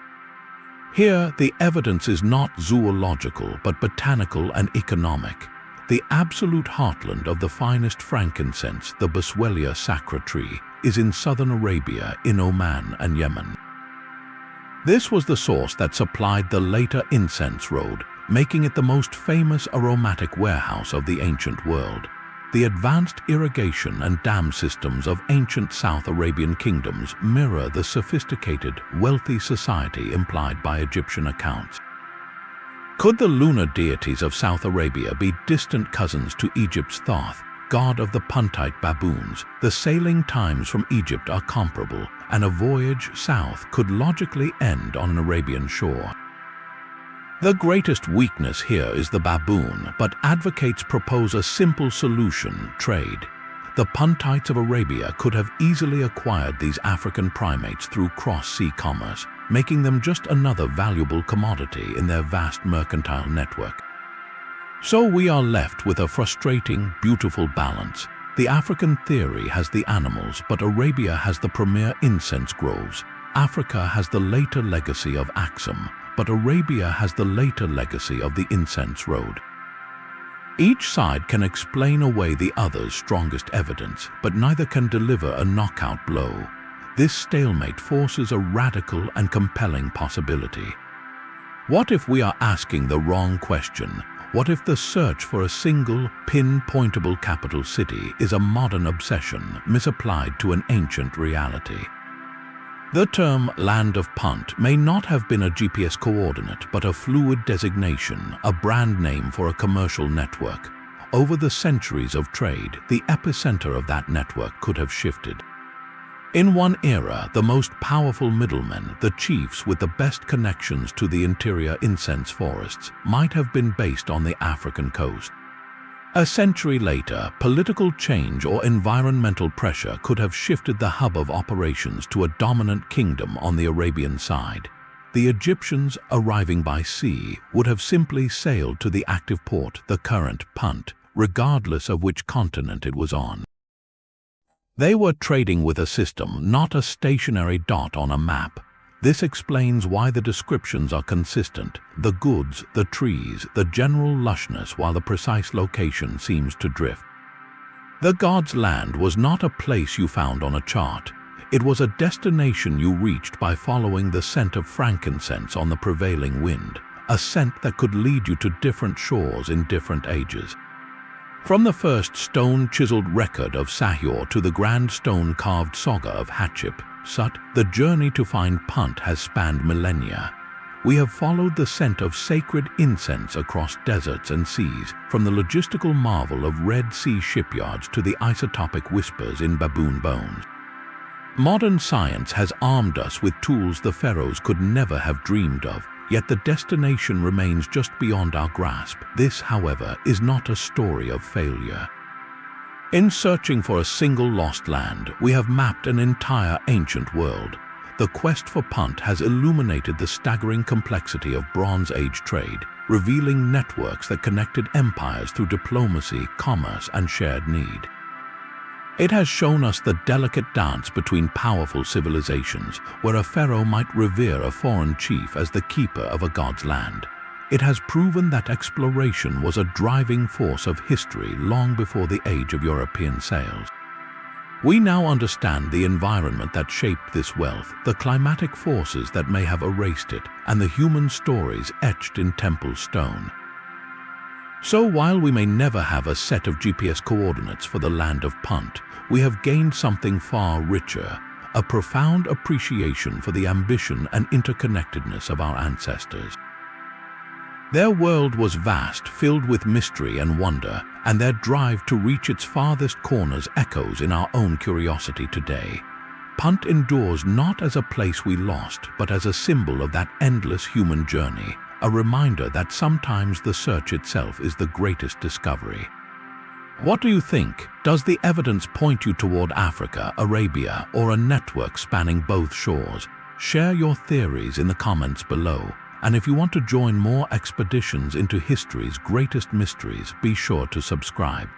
[SPEAKER 1] Here, the evidence is not zoological, but botanical and economic. The absolute heartland of the finest frankincense, the Boswellia sacra tree, is in southern Arabia, in Oman and Yemen. This was the source that supplied the later incense road, making it the most famous aromatic warehouse of the ancient world. The advanced irrigation and dam systems of ancient South Arabian kingdoms mirror the sophisticated, wealthy society implied by Egyptian accounts. Could the lunar deities of South Arabia be distant cousins to Egypt's Thoth, god of the Puntite baboons? The sailing times from Egypt are comparable, and a voyage south could logically end on an Arabian shore. The greatest weakness here is the baboon, but advocates propose a simple solution: trade. The Puntites of Arabia could have easily acquired these African primates through cross-sea commerce, making them just another valuable commodity in their vast mercantile network. So we are left with a frustrating, beautiful balance. The African theory has the animals, but Arabia has the premier incense groves. Africa has the later legacy of Aksum, but Arabia has the later legacy of the incense road. Each side can explain away the other's strongest evidence, but neither can deliver a knockout blow. This stalemate forces a radical and compelling possibility. What if we are asking the wrong question? What if the search for a single, pinpointable capital city is a modern obsession misapplied to an ancient reality? The term Land of Punt may not have been a GPS coordinate, but a fluid designation, a brand name for a commercial network. Over the centuries of trade, the epicenter of that network could have shifted. In one era, the most powerful middlemen, the chiefs with the best connections to the interior incense forests, might have been based on the African coast. A century later, political change or environmental pressure could have shifted the hub of operations to a dominant kingdom on the Arabian side. The Egyptians, arriving by sea, would have simply sailed to the active port, the current Punt, regardless of which continent it was on. They were trading with a system, not a stationary dot on a map. This explains why the descriptions are consistent: the goods, the trees, the general lushness, while the precise location seems to drift. The gods' land was not a place you found on a chart. It was a destination you reached by following the scent of frankincense on the prevailing wind, a scent that could lead you to different shores in different ages. From the first stone-chiseled record of Sahyor to the grand stone-carved saga of Hatshepsut, the journey to find Punt has spanned millennia. We have followed the scent of sacred incense across deserts and seas, from the logistical marvel of Red Sea shipyards to the isotopic whispers in baboon bones. Modern science has armed us with tools the pharaohs could never have dreamed of, yet the destination remains just beyond our grasp. This, however, is not a story of failure. In searching for a single lost land, we have mapped an entire ancient world. The quest for Punt has illuminated the staggering complexity of Bronze Age trade, revealing networks that connected empires through diplomacy, commerce, and shared need. It has shown us the delicate dance between powerful civilizations, where a pharaoh might revere a foreign chief as the keeper of a god's land. It has proven that exploration was a driving force of history long before the age of European sails. We now understand the environment that shaped this wealth, the climatic forces that may have erased it, and the human stories etched in temple stone. So while we may never have a set of GPS coordinates for the land of Punt, we have gained something far richer, a profound appreciation for the ambition and interconnectedness of our ancestors. Their world was vast, filled with mystery and wonder, and their drive to reach its farthest corners echoes in our own curiosity today. Punt endures not as a place we lost, but as a symbol of that endless human journey, a reminder that sometimes the search itself is the greatest discovery. What do you think? Does the evidence point you toward Africa, Arabia, or a network spanning both shores? Share your theories in the comments below. And if you want to join more expeditions into history's greatest mysteries, be sure to subscribe.